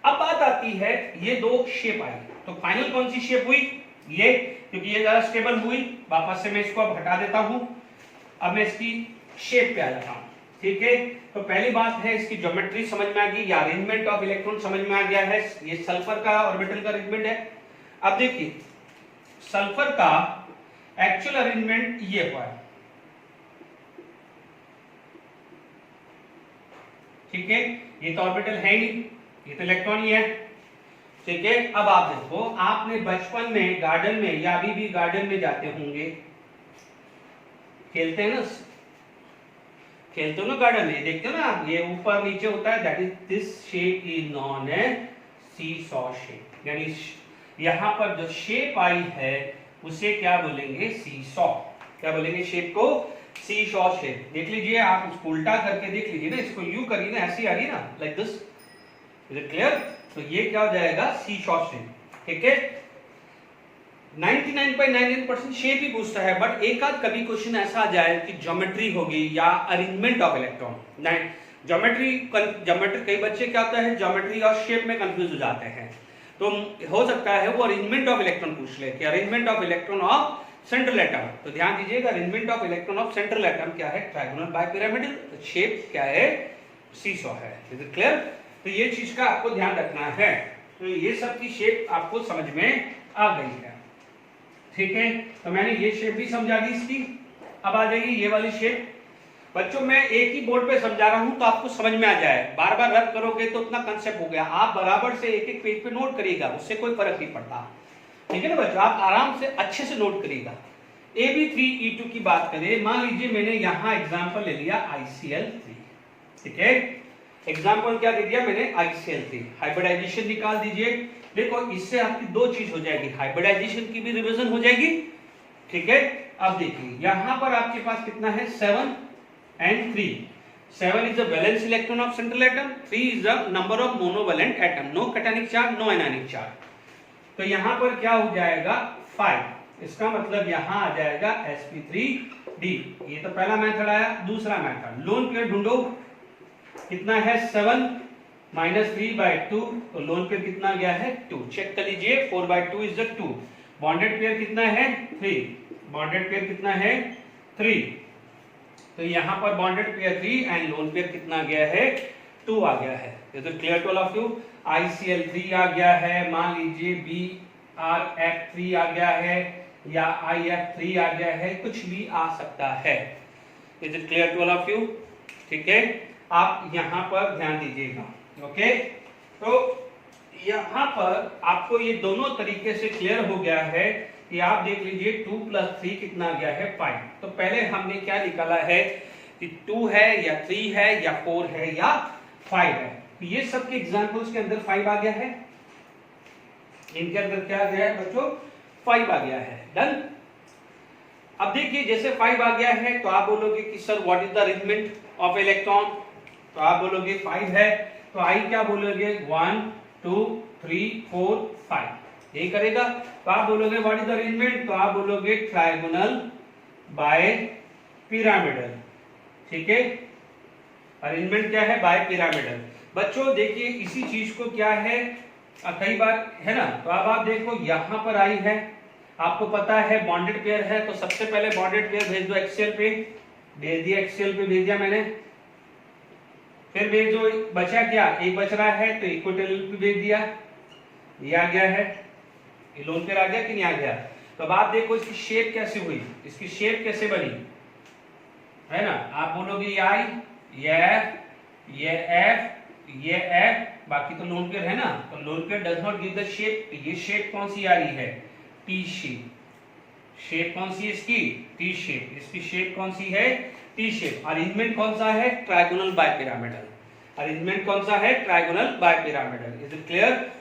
[SPEAKER 1] अब बात आती है, ये दो शेप आई, तो फाइनल कौन सी शेप हुई? ये, क्योंकि ये ज्यादा स्टेबल हुई। वापस से मैं इसको अब हटा देता हूं, अब मैं इसकी शेप पे आ जाता हूं, ठीक है। तो पहली बात है, इसकी ज्योमेट्री समझ में आ गई, या अरेंजमेंट ऑफ इलेक्ट्रॉन समझ में आ गया है। ये सल्फर का ऑर्बिटल का अरेंजमेंट है। अब देखिए, सल्फर का एक्चुअल अरेंजमेंट ये हुआ है, ठीक है। ये तो ऑर्बिटल है नहीं, ये तो इलेक्ट्रॉन ही है, ठीक है। अब आप देखो, आपने बचपन में गार्डन में या अभी भी गार्डन में जाते होंगे, खेलते हैं ना, खेलते हो ना गार्डन में, देखते हो ना आप, ये ऊपर नीचे होता है, that is this shape is known as seesaw shape, यानी यहां पर जो शेप आई है उसे क्या बोलेंगे? सीसॉ। क्या बोलेंगे शेप को? Seesaw shape. देख लीजिए, आप उसको उल्टा करके देख लीजिए ना, इसको यू करिए ना, ऐसी आ रही ना, like this, is it clear? तो ये क्या हो जाएगा? सीसॉ शेप, ठीक है। 99.99% शेप ही पूछता है, बट एक आध कभी क्वेश्चन ऐसा आ जाए कि ज्योमेट्री होगी या अरेंजमेंट ऑफ इलेक्ट्रॉन। नहीं, ज्योमेट्री कई बच्चे क्या होता है, ज्योमेट्री और शेप में कंफ्यूज हो जाते हैं, तो हो सकता है वो अरेंजमेंट ऑफ इलेक्ट्रॉन पूछ ले कि arrangement of electron of central atom. तो ध्यान दीजिएगा, arrangement of electron of central atom क्या है? Trigonal bipyramidal. शेप क्या है? सीसॉ है। Is it clear? तो ये चीज का आपको ध्यान रखना है। तो ये सब की शेप आपको समझ में आ गई है, ठीक है। तो मैंने ये शेप भी समझा दी इसकी। अब आ जाएगी ये वाली शेप। बच्चों, मैं एक ही बोर्ड पे समझा रहा हूं तो आपको समझ में आ जाए, बार बार रब करोगे तो उतना कंसेप्ट हो गया। आप बराबर से एक एक पेज पे नोट करिएगा, उससे कोई फर्क नहीं पड़ता, ठीक है ना बच्चों। आप आराम से अच्छे से नोट करिएगा, Ab3E2 की बात करें, मान लीजिए मैंने यहां एग्जांपल ले लिया ICl3, ठीक है, एग्जांपल क्या दे दिया मैंने ICl3, हाइब्रिडाइजेशन निकाल दीजिए। देखो इससे आपकी दो चीज हो जाएगी, हाइब्रिडाइजेशन की भी रिवीजन हो जाएगी, ठीक है। अब देखिए यहां पर आपके पास कितना है 7 and 3, 7 is the valence electron of central atom, 3 is the number of monovalent atom, no cationic charge, no anionic charge। तो यहां पर क्या हो जाएगा 5, इसका मतलब यहां आ जाएगा sp3d। ये तो पहला मेथड आया। दूसरा मेथड लोन पेयर ढूंढो, कितना है 7 माइनस 3/2, तो लोन पेयर कितना गया है 2, चेक कर लीजिए 4/2 इज द 2। बॉन्डेड पेयर कितना है 3, बॉन्डेड पेयर कितना है 3, तो यहां पर bonded pair 3 and lone pair कितना गया है 2 आ गया है। Is it clear to all of you? ICl3 आ गया है, मान लीजिए BrF3 आ गया है या IF3 आ गया है, कुछ भी आ सकता है। Is it clear to all of you? ठीक है, आप यहां पर ध्यान दीजिएगा। ओके, तो यहां पर आपको ये दोनों तरीके से क्लियर हो गया है कि आप देख लीजिए 2 + 3 कितना आ गया है 5। तो पहले हमने क्या निकाला है कि 2 है या 3 है या 4 है या 5 है। तो ये सब के एग्जांपल्स के अंदर 5 आ गया है, इनके अंदर क्या आ गया है बच्चों 5 आ गया है। डन। अब देखिए जैसे 5 आ गया है तो आप बोलोगे कि sir what is the arrangement of electron, तो आप बोलोगे 5 है तो आई क्या बोलोगे 1 2 3 4 5, यही करेगा। तो आप बोलोगे व्हाट इज द अरेंजमेंट, तो आप बोलोगे ट्रायगोनल बाय पिरामिडल, ठीक है। अरेंजमेंट क्या है बाय पिरामिडल। बच्चों देखिए इसी चीज को क्या है कई बार है ना, तो अब आप देखो यहां पर आई है, आपको पता है बॉन्डेड पेयर है, तो सबसे पहले बॉन्डेड पेयर भेज दो एक्सेल पे, भेज दिया एक्सेल पे, भेज दिया मैंने। फिर भेज दो, बचा क्या एक बच रहा है तो इक्विटोरियल पे भेज दिया, ये आ गया है, ये लोन पेयर आ गया कि नहीं आ गया। तो अब आप देखो इसकी शेप कैसे हुई, इसकी शेप कैसे बनी है ना। आप बोलोगे ये आई, ये एफ, ये एफ, ये एफ, बाकी तो लोन पेयर है ना, तो lone pair does not give the shape. ये शेप कौन सी आ रही है टी शेप, शेप कौन सी है इसकी टी शेप, इसकी शेप कौन सी है टी शेप। अरेंजमेंट कौन सा है ट्रायगोनल बाय पिरामिडल, अरेंजमेंट कौन सा है trigonal bipyramidal. Is it clear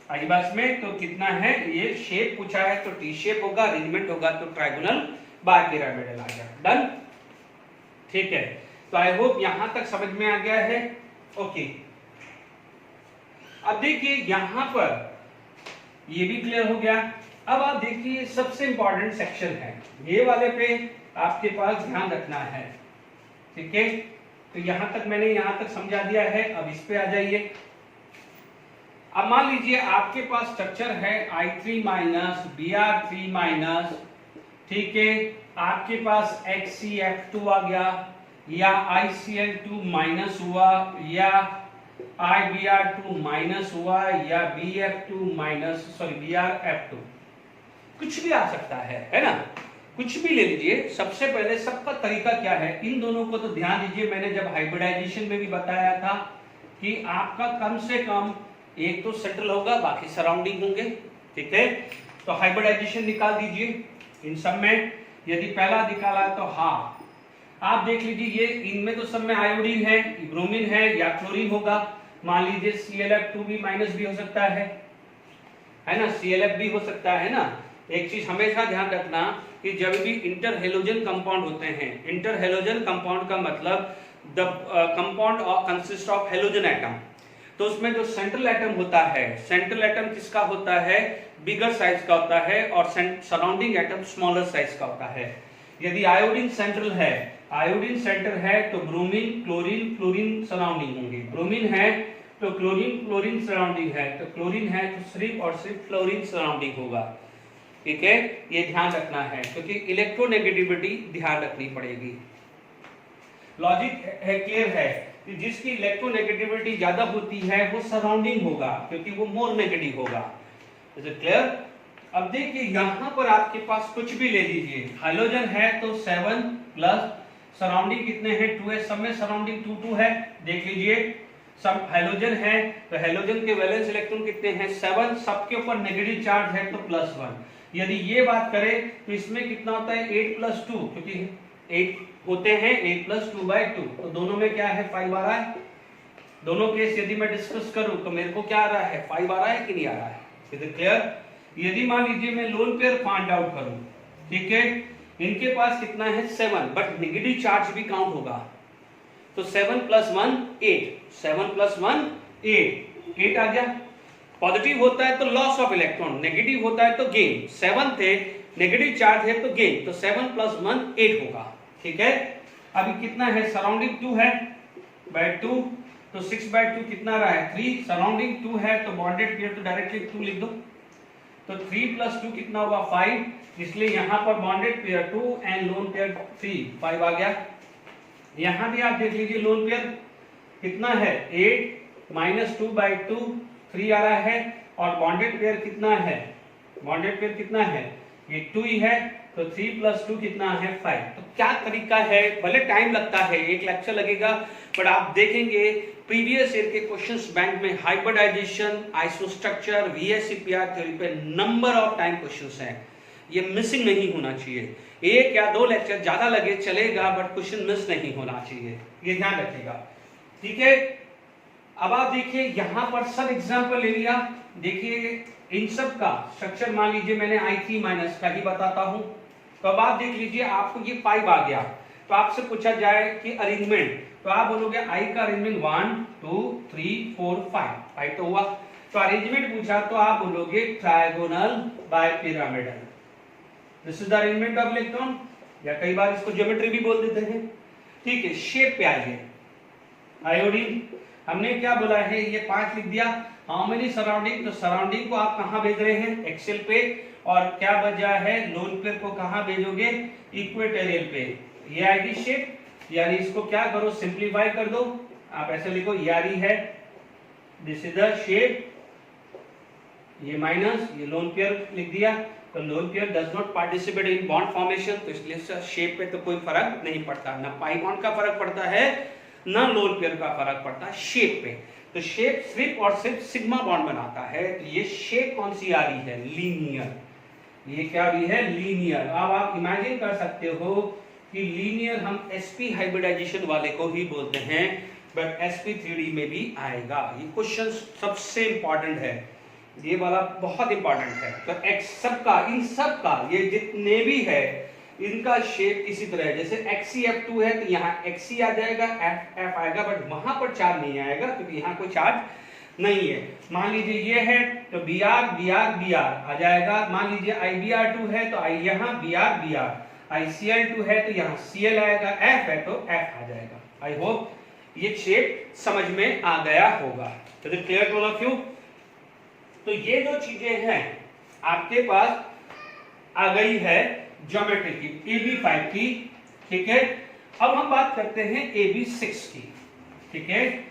[SPEAKER 1] आई बात में? तो कितना है ये शेप पूछा है तो टी शेप होगा, अरेंजमेंट होगा तो ट्रायगोनल बाय पिरामिडल आ गया। डन, ठीक है। तो आई होप यहां तक समझ में आ गया है। ओके, अब देखिए यहां पर ये भी क्लियर हो गया। अब आप देखिए सबसे इंपॉर्टेंट सेक्शन है, ये वाले पे आपके पास ध्यान रखना है, ठीक है। तो यहां तक मैंने यहां तक समझा दिया है, अब इस पे आ जाइए। अब मान लीजिए आपके पास स्ट्रक्चर है I3 माइनस Br3 माइनस, ठीक है, आपके पास HCF2 आ गया या ICl2 माइनस हुआ या IBr2 माइनस हुआ या BF2 माइनस BrF2, कुछ भी आ सकता है ना, कुछ भी ले लीजिए। सबसे पहले सबका तरीका क्या है, इन दोनों को तो ध्यान दीजिए, मैंने जब हाइब्रिडाइजेशन में भी बताया था कि आपका कम से कम एक तो सेंट्रल होगा, बाकी सराउंडिंग होंगे, ठीक है। तो हाइब्रिडाइजेशन निकाल दीजिए इन सब में, यदि पहला निकाला तो हाँ आप देख लीजिए ये इनमें तो सब में आयोडीन है, ब्रोमीन है या क्लोरीन होगा। मान लीजिए ClF2 भी माइनस भी हो सकता है ना, ClF भी हो सकता है ना। एक चीज हमेशा ध्यान रखना कि जब भी इंटर हेलोजन कंपाउंड होते हैं, इंटर हेलोजन कंपाउंड का मतलब the compound consist of halogen atom, तो उसमें जो सेंट्रल एटम होता है, सेंट्रल एटम किसका होता है बिगर साइज का होता है और सराउंडिंग एटम स्मॉलर साइज का होता है। यदि आयोडीन सेंट्रल है, आयोडीन सेंटर है तो ब्रोमीन क्लोरीन क्लोरीन सराउंडिंग होंगे, ब्रोमीन है तो क्लोरीन क्लोरीन सराउंडिंग है, तो क्लोरीन है तो सिर्फ और सिर्फ फ्लोरीन सराउंडिंग होगा, ठीक है। ये ध्यान रखना है क्योंकि इलेक्ट्रोनेगेटिविटी ध्यान रखनी पड़ेगी। लॉजिक है क्लियर है कि जिसकी इलेक्ट्रोनेगेटिविटी ज्यादा होती है वो सराउंडिंग होगा क्योंकि वो मोर नेगेटिव होगा। Is it clear? अब देखिए यहां पर आपके पास कुछ भी ले लीजिए, हाइड्रोजन है तो 7 प्लस सराउंडिंग कितने हैं 2 है, सब में सराउंडिंग 2 2 है। देख लीजिए सब हाइड्रोजन है तो हाइड्रोजन के वैलेंस इलेक्ट्रॉन कितने हैं 7, सबके ऊपर नेगेटिव चार्ज है तो +1। यदि ये बात करें तो इसमें कितना होता है 8 + 2, क्योंकि 8 होते हैं 8 + 2/2, तो दोनों में क्या है 5 आ रहा है। दोनों केस यदि मैं डिस्कस करूं तो मेरे को क्या आ रहा है 5 आ रहा है कि नहीं आ रहा है, इज इट क्लियर। यदि मान लीजिए मैं लोन पेयर फाइंड आउट करूं, ठीक है, इनके पास कितना है 7, बट नेगेटिव चार्ज भी काउंट होगा, तो 7 + 1 8, 7 + 1 8 आ गया। पॉजिटिव होता है तो लॉस ऑफ इलेक्ट्रॉन, नेगेटिव होता है तो गेन। 7 थे, नेगेटिव चार्ज है तो गेन, तो 7 + 1 8 होगा, ठीक है। अभी कितना है, सराउंडिंग 2 है बाय 2, तो 6/2 कितना रहा है 3, सराउंडिंग 2 है तो बॉन्डेड पेयर तो डायरेक्टली 2 लिख दो, तो 3 + 2 कितना होगा 5, इसलिए यहां पर bonded pair 2 and lone pair 3, 5 आ गया। यहां भी आप देख लीजिए लोन पेयर कितना है 8 - 2/2 3 आ रहा है, और बॉन्डेड पेयर कितना है, बॉन्डेड पेयर कितना है ये 2 ही है, तो 3 + 2 कितना है 5। तो क्या तरीका है, भले टाइम लगता है, एक लेक्चर लगेगा, पर आप देखेंगे प्रीवियस ईयर के क्वेश्चंस बैंक में हाइब्रिडाइजेशन, आइसोस्ट्रक्चर, वीएससीपीआर थ्योरी पे नंबर ऑफ टाइम क्वेश्चंस हैं, ये मिसिंग नहीं होना चाहिए। 1 या 2 लेक्चर ज्यादा लगे चलेगा, बट क्वेश्चन मिस नहीं होना चाहिए, ये ध्यान रखिएगा, ठीक है। अब आप देखिए यहां पर सब एग्जांपल ले लिया, देखिए इन सब का स्ट्रक्चर मान लीजिए मैंने I3- का ही बताता हूं, तो अब आप देख लीजिए आपको ये 5 आ गया, तो आपसे पूछा जाए कि अरेंजमेंट, तो आप बोलोगे I का अरेंजमेंट 1 2 3 4 5 तो हुआ, तो अरेंजमेंट पूछा तो आप बोलोगे trigonal bipyramidal, this is the arrangement of electron, या कई बार इसको ज्योमेट्री भी बोल देते हैं, ठीक है। शेप पे आइए, आयोडीन हमने क्या बोला है, ये 5 लिख दिया। हाउ मेनी सराउंडिंग, तो सराउंडिंग को आप कहां भेज रहे हैं एक्सेल पे, और क्या बचा है लोन पेयर को कहां भेजोगे इक्वेटोरियल पे, ये आएगी शेप, यानी इसको क्या करो सिंप्लीफाई कर दो, आप ऐसे लिखो यारी है, दिस इज द शेप, ये माइनस ये लोन पेयर लिख दिया, तो lone pair does not participate in bond formation, तो इसलिए शेप पे तो कोई फर्क नहीं पड़ता, ना पाई बॉन्ड का फर्क पड़ता है ना लोन पेयर का फर्क पड़ता है शेप पे, तो शेप सिर्फ और सिर्फ सिग्मा बॉन्ड बनाता है, तो ये शेप कौन सी आ रही है लीनियर, ये क्या भी है लीनियर। अब आप इमेजिन कर सकते हो कि लीनियर हम sp हाइब्रिडाइजेशन वाले को ही बोलते हैं, बट sp3d में भी आएगा, ये क्वेश्चन सबसे इंपॉर्टेंट है, ये वाला बहुत इंपॉर्टेंट है। तो x सबका इन सब का ये जितने भी है इनका शेप इसी तरह है, जैसे XeF2 है तो यहाँ Xe आ जाएगा, F आएगा, बट वहां पर चार्ज नहीं आएगा क्योंकि यहाँ कोई चार्ज नहीं है। मान लीजिए ये है तो Br आ जाएगा, मान लीजिए IBr2 है तो यहाँ Br, ICl2 है तो यहाँ Cl आएगा, F है तो F आ जाएगा। आई होप ये शेप समझ में आ गया होगा, तो clear to all of you. तो ये जो चीजें हैं आपके पास आ गई है ज्योमेट्री की, AB5 की, ठीक है। अब हम बात करते हैं AB6 की, ठीक है।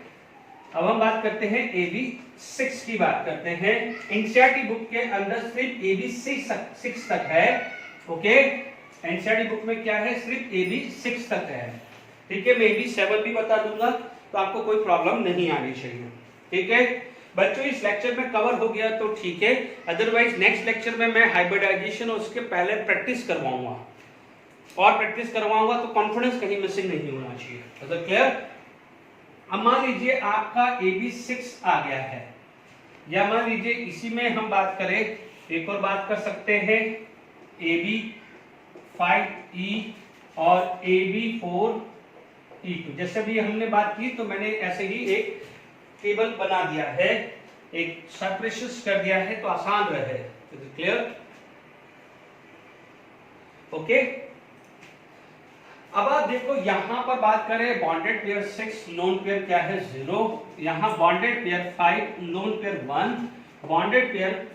[SPEAKER 1] अब हम बात करते हैं AB6 की, बात करते हैं। एनसीईआरटी बुक के अंदर सिर्फ AB6 तक है, ओके। एनसीईआरटी बुक में क्या है, सिर्फ AB6 तक है, ठीक है। मैं AB7 भी बता दूंगा, तो आपको कोई प्रॉब्लम नहीं आनी चाहिए, ठीक है। बच्चों इस लेक्चर में कवर हो गया तो ठीक है, अदरवाइज नेक्स्ट लेक्चर में मैं हाइब्रिडाइजेशन और उसके पहले प्रैक्टिस करवाऊंगा, और प्रैक्टिस करवाऊंगा तो कॉन्फिडेंस कहीं मिसिंग नहीं होना चाहिए, तो क्लियर। अब मान लीजिए आपका AB6 आ गया है, या मान लीजिए इसी में हम बात करें, एक और बात कर सकते हैं AB5E और AB4E2, जैसे भी हमने बात की तो मैंने ऐसे ही एक टेबल बना दिया है, एक सेपरेशन कर दिया है तो आसान रहे, क्लियर, ओके। अब आप देखो यहां पर बात करें बॉन्डेड पेयर 6, लोन पेयर क्या है 0, यहां bonded pair 5, lone pair 1, bonded pair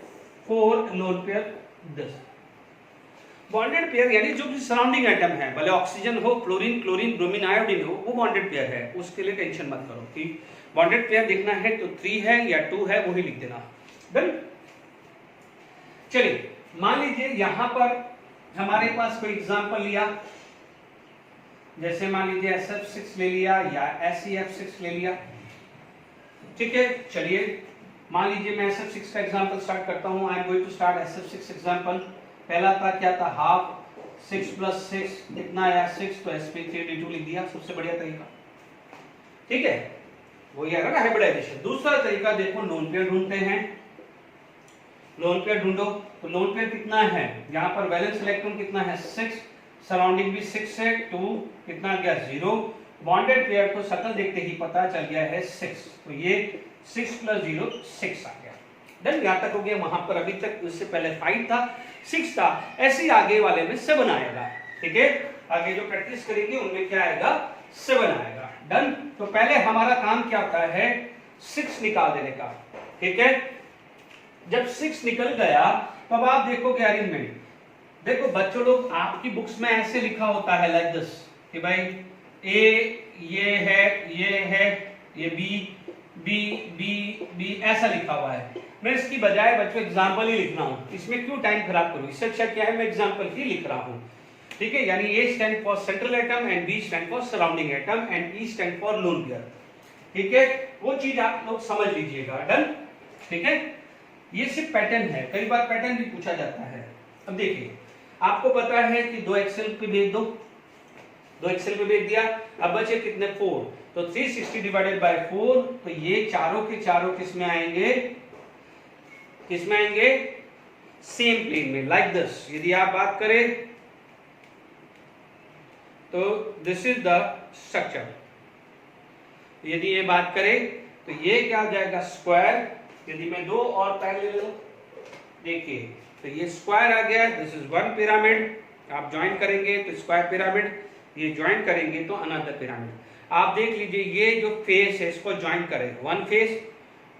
[SPEAKER 1] 4, lone pair 10। Bonded pair यानी जो भी सराउंडिंग आइटम है, भले ऑक्सीजन हो, क्लोरीन, ब्रोमीन, आयोडीन हो, वो बॉन्डेड पेयर है, उसके लिए टेंशन मत करो कि बॉन्डेड पेयर देखना है तो 3 है या 2 है वही लिख देना, डन। चलिए मान लीजिए यहां पर हमारे पास कोई एग्जांपल लिया, जैसे मान लीजिए SF6 ले लिया या SeF6 ले लिया, ठीक है। चलिए मान लीजिए मैं SF6 का एग्जांपल स्टार्ट करता हूं, I am going to start SF6 example, पहला था क्या था, हाफ, 6 + 6 कितना आया 6, तो sp3d2 लिख दिया, सबसे बढ़िया तरीका। ठीक है, वो ये ना हाइब्रिडाइजेशन। दूसरा तरीका देखो, लोन पेयर ढूंढते हैं। लोन पेयर ढूंढो, तो लोन पेयर कितना है, यहाँ पर वैलेंस इलेक्ट्रॉन कितना है 6, सराउंडिंग भी 6 है, 2 कितना गया 0, बॉन्डेड पेयर तो शक्ल देखते ही पता चल गया है 6, तो ये 6 + 0 6 आ गया। डन, यहाँ तक हो गया। वहां पर अभी तक उससे पहले 5 था, 6 था, ऐसे ही आगे वाले में 7 आएगा। ठीक है, आगे जो प्रैक्टिस करेंगे उनमें क्या आएगा 7 आएगा। डन, तो पहले हमारा काम क्या होता है 6 निकाल देने का। ठीक है, जब 6 निकल गया तब आप देखोगे अरेंजमेंट। देखो बच्चों लोग, आपकी बुक्स में ऐसे लिखा होता है लाइक दिस कि भाई ए ये है, ये बी ऐसा लिखा हुआ है। मैं इसकी बजाय बच्चों एग्जाम्पल ही लिख रहा हूँ, इसमें क्यों टाइम खराब करूँ, इससे अच्छा क्या है मैं एग्जाम्पल ही लिख रहा हूँ। ठीक है, यानी A stand for central atom and B stand for surrounding atom and E stand for lone pair. ठीक है, वो चीज आप लोग समझ लीजिएगा। डन, ठीक है, ये सिर्फ पैटर्न है, कई बार पैटर्न भी पूछा जाता है। अब देखिए, आपको पता है कि 2 एक्सेल पे भेज दो, 2 एक्सेल पे भेज दिया, अब बचे कितने 4, तो 360 / 4, तो ये चारों के चारों किस में आएंगे, किस में आएंगे सेम प्लेन में, लाइक दिस। यदि आप बात करें तो दिस इज द स्ट्रक्चर। यदि ये बात करें तो ये क्या हो जाएगा स्क्वायर। यदि मैं 2 और पैरेलल देखिए तो ये स्क्वायर आ गया, दिस इज 1 पिरामिड। आप ज्वाइन करेंगे तो स्क्वायर पिरामिड, ये ज्वाइन करेंगे तो अनदर पिरामिड। आप देख लीजिए ये जो फेस है इसको ज्वाइन करें, 1 face,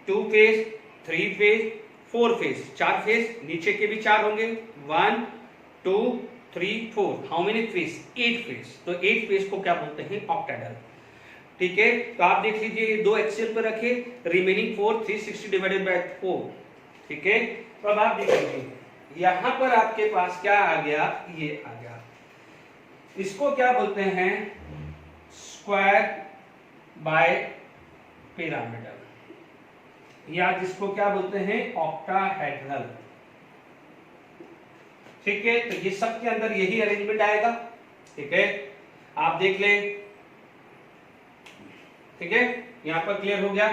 [SPEAKER 1] 2 face, 3 face, 4 face, 4 face, नीचे के भी 4 होंगे, 1 2 3 4, हाउ मेनी फेस 8 फेस। तो 8 फेस को क्या बोलते हैं ऑक्टाहेड्रल। ठीक है, तो आप देख लीजिए ये 2 एक्सेल पर रखे, रिमेनिंग 4 360 / 4। ठीक है, तो अब आप देख लीजिए यहां पर आपके पास क्या आ गया, ये आ गया, इसको क्या बोलते हैं स्क्वायर बाय पिरामिडल, या जिसको क्या बोलते हैं ऑक्टाहेड्रल। ठीक है, तो ये सब के अंदर यही अरेंजमेंट आएगा। ठीक है, आप देख लें। ठीक है, यहां पर क्लियर हो गया,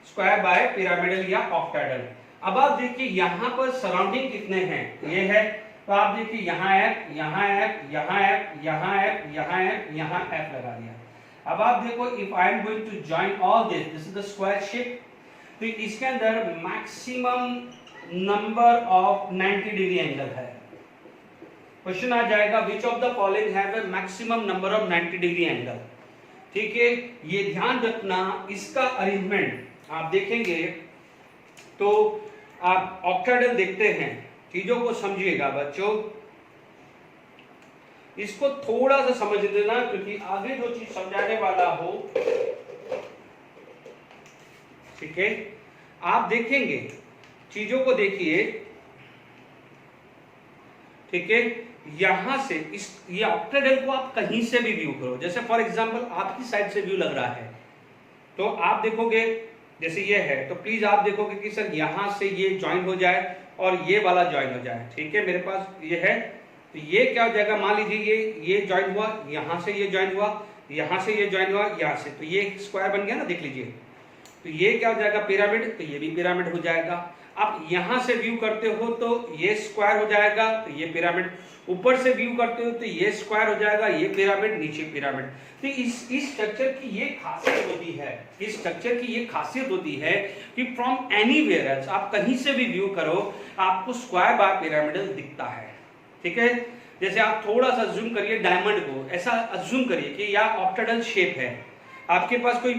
[SPEAKER 1] स्क्वायर बाय पिरामिडल या ऑक्टाहेड्रल। अब आप देखिए यहां पर सराउंडिंग कितने हैं, ये है, तो आप देखिए यहाँ F, यहाँ F, यहाँ F, यहाँ F, यहाँ F, यहाँ F लगा दिया। अब आप देखो if I am going to join all this is the square shape, तो इसके अंदर maximum number of 90 degree angle है। क्वेश्चन आ जाएगा which of the following have a maximum number of 90 degree angle. ठीक है, ये ध्यान रखना, इसका अरेंजमेंट आप देखेंगे तो आप ऑक्टाहेड्रल देखते हैं, चीजों को समझिएगा बच्चों, इसको थोड़ा सा समझ लेना क्योंकि आगे जो चीज समझाने वाला हो। ठीक है, आप देखेंगे चीजों को देखिए। ठीक है, यहां से इस ये ऑक्टाहेड्रल को आप कहीं से भी व्यू करो, जैसे फॉर एग्जांपल आपकी साइड से व्यू लग रहा है तो आप देखोगे जैसे ये है, तो प्लीज आप देखोगे कि सर यहां से ये ज्वाइन हो जाए और ये वाला ज्वाइन हो जाए। ठीक है, मेरे पास ये है, तो ये क्या हो जाएगा, मान लीजिए ये ज्वाइन हुआ, यहां से ये ज्वाइन हुआ, यहां से ये ज्वाइन हुआ, यहां से, तो ये स्क्वायर बन गया ना, देख लीजिए। तो ये क्या हो जाएगा पिरामिड, तो ये भी पिरामिड हो जाएगा। आप यहां से व्यू करते हो तो ये स्क्वायर हो जाएगा, तो ये पिरामिड। ऊपर से व्यू करते हो तो ये स्क्वायर हो जाएगा, ये पिरामिड, नीचे पिरामिड। तो इस स्ट्रक्चर की ये खासियत होती है, इस स्ट्रक्चर की ये खासियत होती है कि फ्रॉम एनीवेयर एल्स आप कहीं से भी व्यू करो आपको स्क्वायर बाय पिरामिडल दिखता है। ठीक है, जैसे आप थोड़ा सा जूम करिए डायमंड को, ऐसा अज्यूम करिए कि यह ऑक्टाहेड्रल शेप है, आपके पास कोई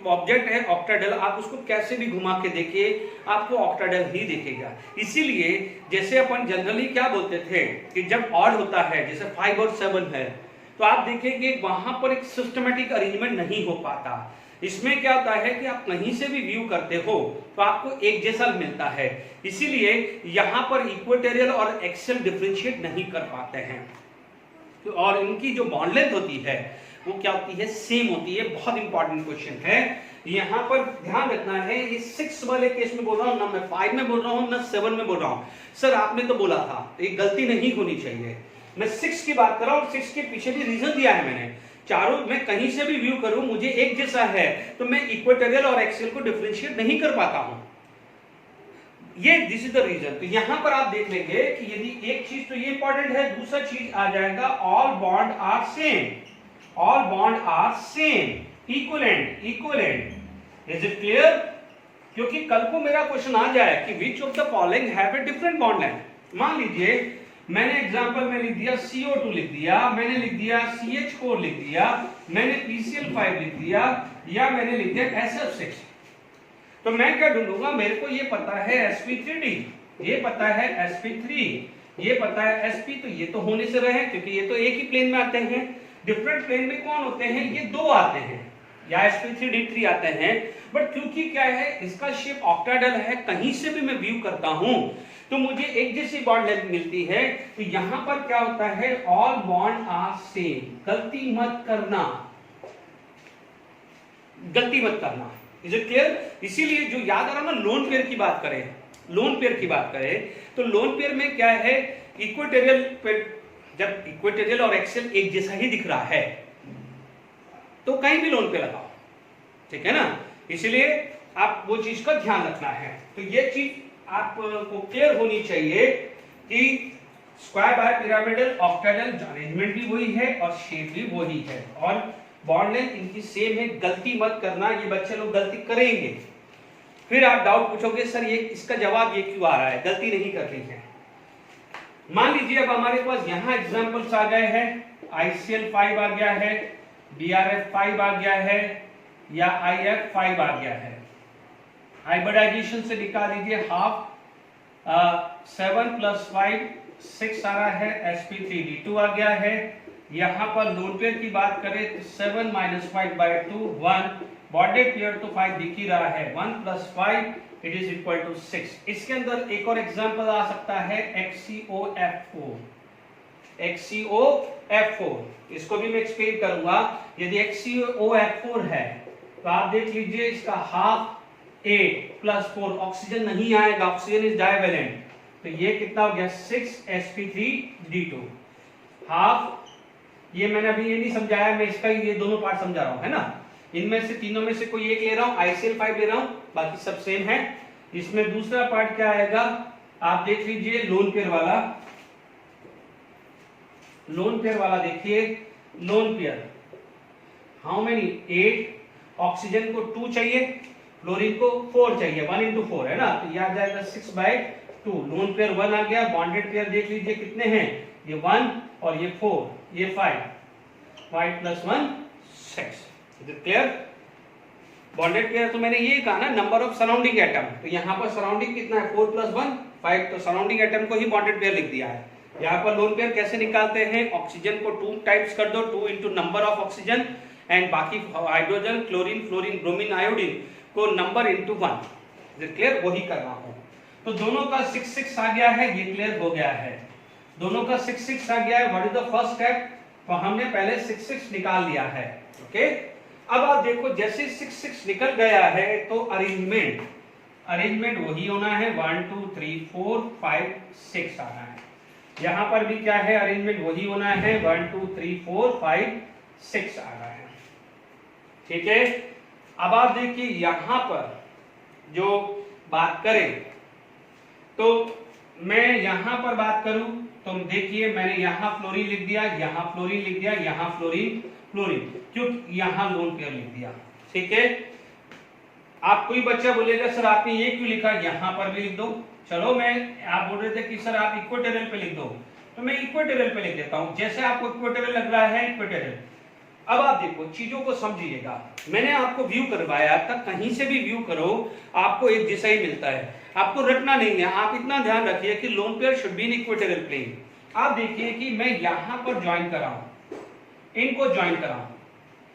[SPEAKER 1] ऑब्जेक्ट है ऑक्टाहेड्रल, आप उसको कैसे भी घुमा के देखिए आपको ऑक्टाहेड्रल ही दिखेगा। इसीलिए जैसे अपन जनरली क्या बोलते थे कि जब ऑड होता है जैसे 5 और 7 है, तो आप देखेंगे वहां पर एक सिस्टमेटिक अरेंजमेंट नहीं हो पाता। इसमें क्या होता है कि आप कहीं से भी व्यू करते हो तो आपको एक जैसा मिलता है, इसीलिए यहां पर इक्वेटोरियल और एक्सियल डिफरेंशिएट नहीं कर पाते हैं। और इनकी जो बॉन्ड लेंथ होती है वो क्या होती है, सेम होती है। बहुत इंपॉर्टेंट क्वेश्चन है, यहाँ पर ध्यान रखना है। ये 6 वाले केस में बोल रहा हूँ ना, मैं 5 में बोल रहा हूँ ना 7 में बोल रहा हूँ। सर आपने तो बोला था, ये गलती नहीं होनी चाहिए। मैं 6 की बात कर रहा हूँ, 6 के पीछे भी रीजन दिया है मैंने। चारों में कहीं से भी व्यू करूं मुझे एक जैसा है, तो मैं इक्वेटोरियल और एक्सियल को डिफरेंशिएट नहीं कर पाता हूं। ये दिस इज द रीजन। तो यहां पर आप देख लेंगे कि यदि एक चीज तो ये इंपॉर्टेंट है, दूसरा चीज आ जाएगा all bond are same. All bond are same, equivalent, equivalent. Is it clear? क्योंकि कल को मेरा क्वेश्चन आ जाए कि which of the following have a different bond length. मान लीजिए मैंने एग्जांपल में लिख दिया CO2 लिख दिया, मैंने लिख दिया CH4 लिख दिया, मैंने PCl5 लिख दिया, या मैंने लिख दिया SF6। तो मैं क्या ढूंढूंगा, मेरे को ये पता है sp3d, ये पता है sp3, ये पता है sp, तो ये तो होने से रहे क्योंकि ये तो एक ही प्लेन में आते हैं। डिफरेंट प्लेन में कौन होते हैं, ये दो आते हैं, या sp3d3 आते हैं। बट क्योंकि क्या है, इसका शेप ऑक्टाहेड्रल है, कहीं से भी मैं व्यू करता हूं तो मुझे एक जैसी बॉन्ड लेंथ मिलती है। तो यहां पर क्या होता है, ऑल बॉन्ड आर सेम। गलती मत करना, गलती मत करना। Is it clear? इसीलिए जो याद आ रहा ना, लोन पेयर की बात करें, लोन पेयर की बात करें तो लोन पेयर में क्या है, इक्वेटोरियल पे जब इक्वेटोरियल और एक्सियल एक जैसा ही दिख रहा है तो कहीं भी लोन पे लगाओ, ठीक है ना। इसलिए आप वो चीज का ध्यान रखना है। तो ये चीज आपको क्लियर होनी चाहिए कि square by pyramidal octahedral arrangement भी वही है और शेप भी वही है और बॉन्ड लेंथ इनकी सेम है। गलती मत करना, ये बच्चे लोग गलती करेंगे, फिर आप डाउट पूछोगे सर ये इसका जवाब ये क्यों आ रहा है, गलती नहीं करनी है। मान लीजिए अब हमारे पास यहां एग्जांपल्स आ गए हैं, ICl5 आ गया है, BrF5 आ गया है, या IF5 आ गया है। हाइब्रिडाइजेशन से निकाल लीजिए, हाफ 7 + 5 6 आ रहा है, sp3d2 आ गया है। यहां पर लोन पेयर की बात करें तो 7 - 5/2 1, बॉन्डेड पेयर तो 5 दिख ही रहा है, 1 + 5 = 6। इसके अंदर एक और एग्जांपल आ सकता है XCOF4, XCOF4, इसको भी मैं एक्सप्लेन करूंगा। यदि XCOF4 है तो आप देख लीजिए इसका हाफ 8 + 4, ऑक्सीजन नहीं आएगा, ऑक्सीजन इज डाइवेलेंट, तो ये कितना हो गया 6 sp3d2 हाफ। ये मैंने अभी ये नहीं समझाया, मैं इसका ये दोनों पार्ट समझा रहा हूं, है ना। इनमें से तीनों में से कोई एक ले रहा हूं, ICl5 ले रहा हूं, बाकी सब सेम है। इसमें दूसरा पार्ट क्या आएगा, आप देख लीजिए लोन पेयर वाला, लोन पेयर वाला देखिए, lone pair how many 8, oxygen को 2 चाहिए, फ्लोरीन को 4 चाहिए, 1 × 4 है ना, तो यह आ जाएगा 6/2। लोन पेयर 1 आ गया, बॉन्डेड पेयर देख लीजिए कितने हैं, ये 1 और ये 4, ये 5 + 1 6। Is it clear? Bonded pair तो मैंने ये कहा ना, नंबर ऑफ सराउंडिंग एटम, तो यहाँ पर सराउंडिंग कितना है 4 + 1 5, तो सराउंडिंग एटम को ही बॉन्डेड पेयर लिख दिया है। यहाँ पर लोन पेयर कैसे निकालते हैं, ऑक्सीजन को 2 टाइप्स कर दो, 2 × नंबर ऑफ ऑक्सीजन, एंड बाकी hydrogen, chlorine, fluorine, bromine, iodine को नंबर × 1। Is it clear? वही कर रहा हूं। तो दोनों का 6 आ गया है, ये क्लियर हो गया है, दोनों का 6 आ गया है। What is the first step, तो हमने पहले 6 निकाल लिया है, ओके। अब आप देखो जैसे 6 निकल गया है तो अरेंजमेंट वही होना है, 1 2 3 4 5 6 आना है। यहां पर भी क्या है, अरेंजमेंट वही होना है, 1 2 3 4 5 6 आना है, ठीक है। अब आप देखिए यहां पर जो बात करें तो मैं यहां पर बात करूं तो देखिए मैंने यहां फ्लोरीन लिख दिया, यहां फ्लोरीन लिख दिया, यहां फ्लोरीन, क्यों यहां लोन पेयर लिख दिया, ठीक है। आप कोई बच्चा बोलेगा सर आपने ये क्यों लिखा, यहां पर भी लिख दो। चलो मैं, आप बोल रहे थे कि सर आप इक्वेटोरियल पे लिख दो, तो मैं इक्वेटोरियल पे लिख देता हूं, जैसे आपको इक्वेटोरियल लग रहा है इक्वेटोरियल। अब आप देखो चीजों को समझिएगा, मैंने आपको व्यू करवाया था, कहीं से भी व्यू करो आपको एक जैसा ही मिलता है, आपको रटना नहीं है। आप इतना ध्यान रखिए कि lone pair should be in equatorial plane. आप देखिए कि मैं यहां पर ज्वाइन कर रहा हूं, इनको ज्वाइन कर रहा हूं,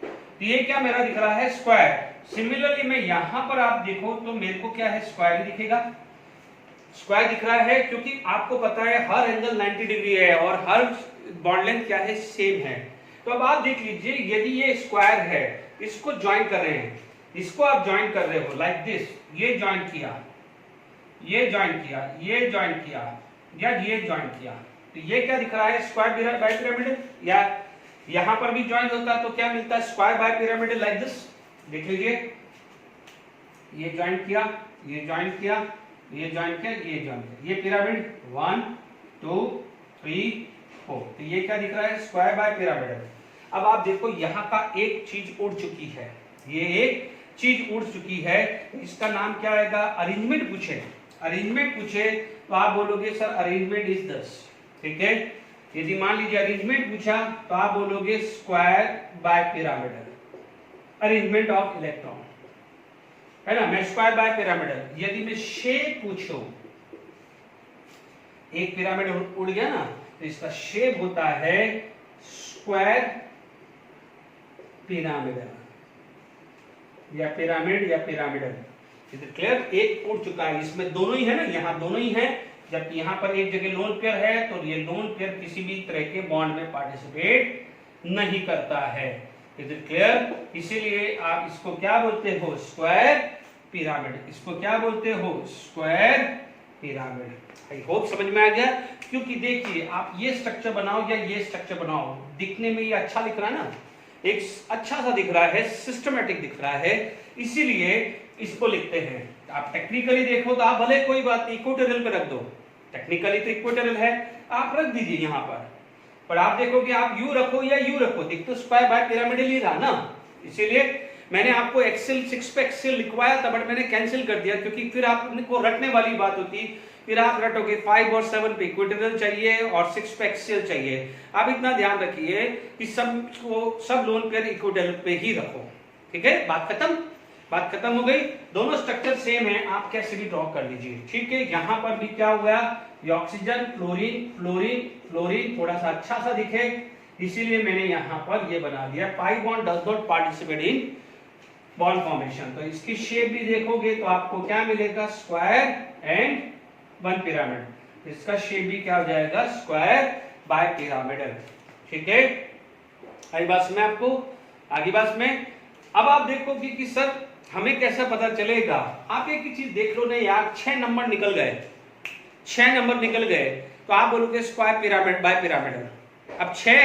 [SPEAKER 1] तो ये क्या मेरा दिख रहा है स्क्वायर। सिमिलरली मैं यहां पर आप देखो तो मेरे को क्या है, स्क्वायर ही दिखेगा, स्क्वायर दिख रहा है, क्योंकि आपको पता है हर एंगल 90 डिग्री है और हर बॉन्ड लेंथ क्या है, सेम है। तो अब आप देख लीजिए, यदि ये स्क्वायर है, इसको ज्वाइन कर रहे हैं, इसको आप ज्वाइन कर रहे हो लाइक दिस, ये ज्वाइन किया, ये ज्वाइन किया, ये ज्वाइन किया, या ये ज्वाइन किया, तो ये क्या दिख रहा है, स्क्वायर बाय पिरामिडल। या यहां पर भी ज्वाइन होता है तो क्या मिलता है, square by pyramidal like this. देख लीजिए, ये ज्वाइन किया, ये ज्वाइन किया, ये ज्वाइन किया, ये ज्वाइन किया, ये पिरामिड 1 2 3 4, तो ये क्या दिख रहा है, स्क्वायर बाय पिरामिडल। अब आप देखो यहाँ का एक चीज उड़ चुकी है, ये एक चीज उड़ चुकी है, इसका नाम क्या आएगा, अरेंजमेंट पूछे, अरेंजमेंट पूछे तो आप बोलोगे सर अरेंजमेंट इज दिस, ठीक है। यदि मान लीजिए अरेंजमेंट पूछा तो आप बोलोगे square bipyramidal, arrangement of electron, है ना, मैं स्क्वायर बाय पिरामिडल। यदि मैं शेप पूछूं, एक पिरामिड उड़ गया ना, तो इसका शेप होता है स्क्वायर पिरामिडल, या पिरामिड या पिरामिडल। क्लियर, एक उड़ चुका है, इसमें दोनों ही है ना, यहाँ दोनों ही है, जबकि यहाँ पर एक जगह लोन पेयर है, तो ये लोन पेयर किसी भी तरह के बॉन्ड में पार्टिसिपेट नहीं करता है। इज इट क्लियर, इसीलिए आप इसको क्या बोलते हो, स्क्वायर पिरामिड, इसको क्या बोलते हो, स्क्वायर पिरामिड। आई होप समझ में आ गया, क्योंकि देखिए आप ये स्ट्रक्चर बनाओ या ये स्ट्रक्चर बनाओ, दिखने में ये अच्छा दिख रहा है ना, एक अच्छा सा दिख रहा है, सिस्टमेटिक दिख रहा है, इसीलिए इसको लिखते हैं। आप टेक्निकली देखो तो आप भले कोई बात नहीं इक्वेटोरियल पे रख दो, टेक्निकली तो इक्वेटोरियल है, आप रख दीजिए यहाँ पर आप देखोगे आप यू रखो या यू रखो, दिख तो स्क्वायर बाय पिरामिडल ही रहा ना। इसीलिए मैंने आपको एक्सेल 6 पे एक्सेल लिखवाया था, बट मैंने कैंसिल कर दिया, क्योंकि फिर आपको रटने वाली बात होती, फिर आप रटोगे 5 और 7 पे इक्वेटोरियल चाहिए और 6 पे एक्सेल चाहिए। आप इतना ध्यान रखिए कि सब लोन पेयर इक्वेटोरियल पे ही रखो, ठीक है। बात खत्म हो गई, दोनों स्ट्रक्चर सेम है, आप कैसे भी ड्रॉ कर लीजिए, ठीक है। यहाँ पर भी क्या हुआ, ये ऑक्सीजन फ्लोरीन फ्लोरीन फ्लोरीन थोड़ा सा अच्छा सा दिखे, इसीलिए मैंने यहाँ पर ये बना दिया, pi bond does not participate in bond formation. तो इसकी शेप भी देखोगे तो आपको क्या मिलेगा, स्क्वायर एंड 1 पिरामिड, इसका शेप भी क्या हो जाएगा, स्क्वायर बाय पिरामिडल, ठीक है। आई बात में आपको, आगे बात में। अब आप देखोगे कि सर हमें कैसा पता चलेगा, आप एक ही चीज देख लो ना यार, 6 नंबर निकल गए, 6 नंबर निकल गए, तो आप बोलोगे स्क्वायर पिरामिड बाय पिरामिडल। अब 6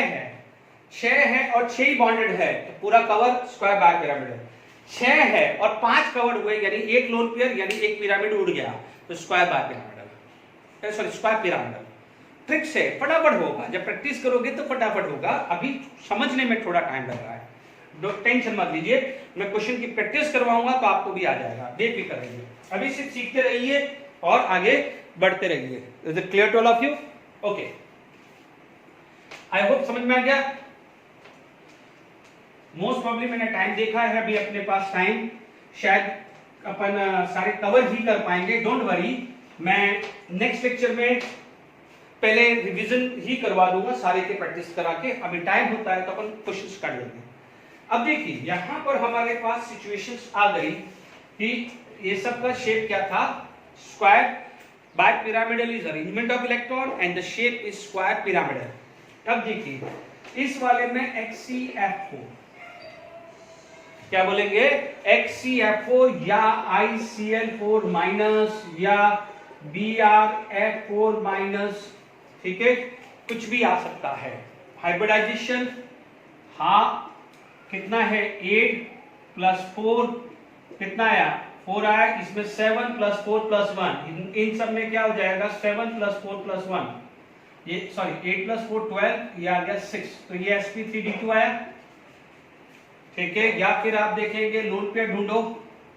[SPEAKER 1] है और 6 ही बॉन्डेड है, तो पूरा कवर स्क्वायर बाय पिरामिडल। 6 है और 5 कवर्ड हुए, यानी एक लोन पेयर यानी एक पिरामिड उड़ गया, तो square by pyramidal, sorry square pyramidal. Trick से फटाफट होगा, जब प्रैक्टिस करोगे तो फटाफट होगा, अभी समझने में थोड़ा टाइम लग रहा है, टेंशन मत लीजिए, मैं क्वेश्चन की प्रैक्टिस करवाऊंगा तो आपको भी आ जाएगा, बेफिक्र रहिए, अभी से सीखते रहिए और आगे बढ़ते रहिए। Is it clear to all of you? Okay, I hope समझ में आ गया। मोस्ट प्रॉब्ली मैंने टाइम देखा है, अभी अपने पास टाइम शायद अपन सारे कवर ही कर पाएंगे, डोंट वरी, मैं नेक्स्ट लेक्चर में पहले रिवीजन ही करवा दूंगा सारे के प्रैक्टिस करा के, अभी टाइम होता है तो अपन कोशिश कर लेंगे। अब देखिए यहां पर हमारे पास सिचुएशंस आ गई कि ये सब का शेप क्या था, square bipyramidal is arrangement of electron and the shape is square pyramidal. अब देखिए इस वाले में HCF4, क्या बोलेंगे, HCF4 या ICL4 माइनस या BrF4 माइनस, ठीक है, कुछ भी आ सकता है। हाइब्रिडाइजेशन, हाँ कितना है, 8 + 4 कितना आया, 4 आया, इसमें 7 + 4 + 1, इन सब में क्या हो जाएगा, 7 + 4 + 1, ये सॉरी 8 + 4 12, ये आ गया 6, तो ये sp3d2 आया, ठीक है। या फिर आप देखेंगे लोन पेयर ढूंढो,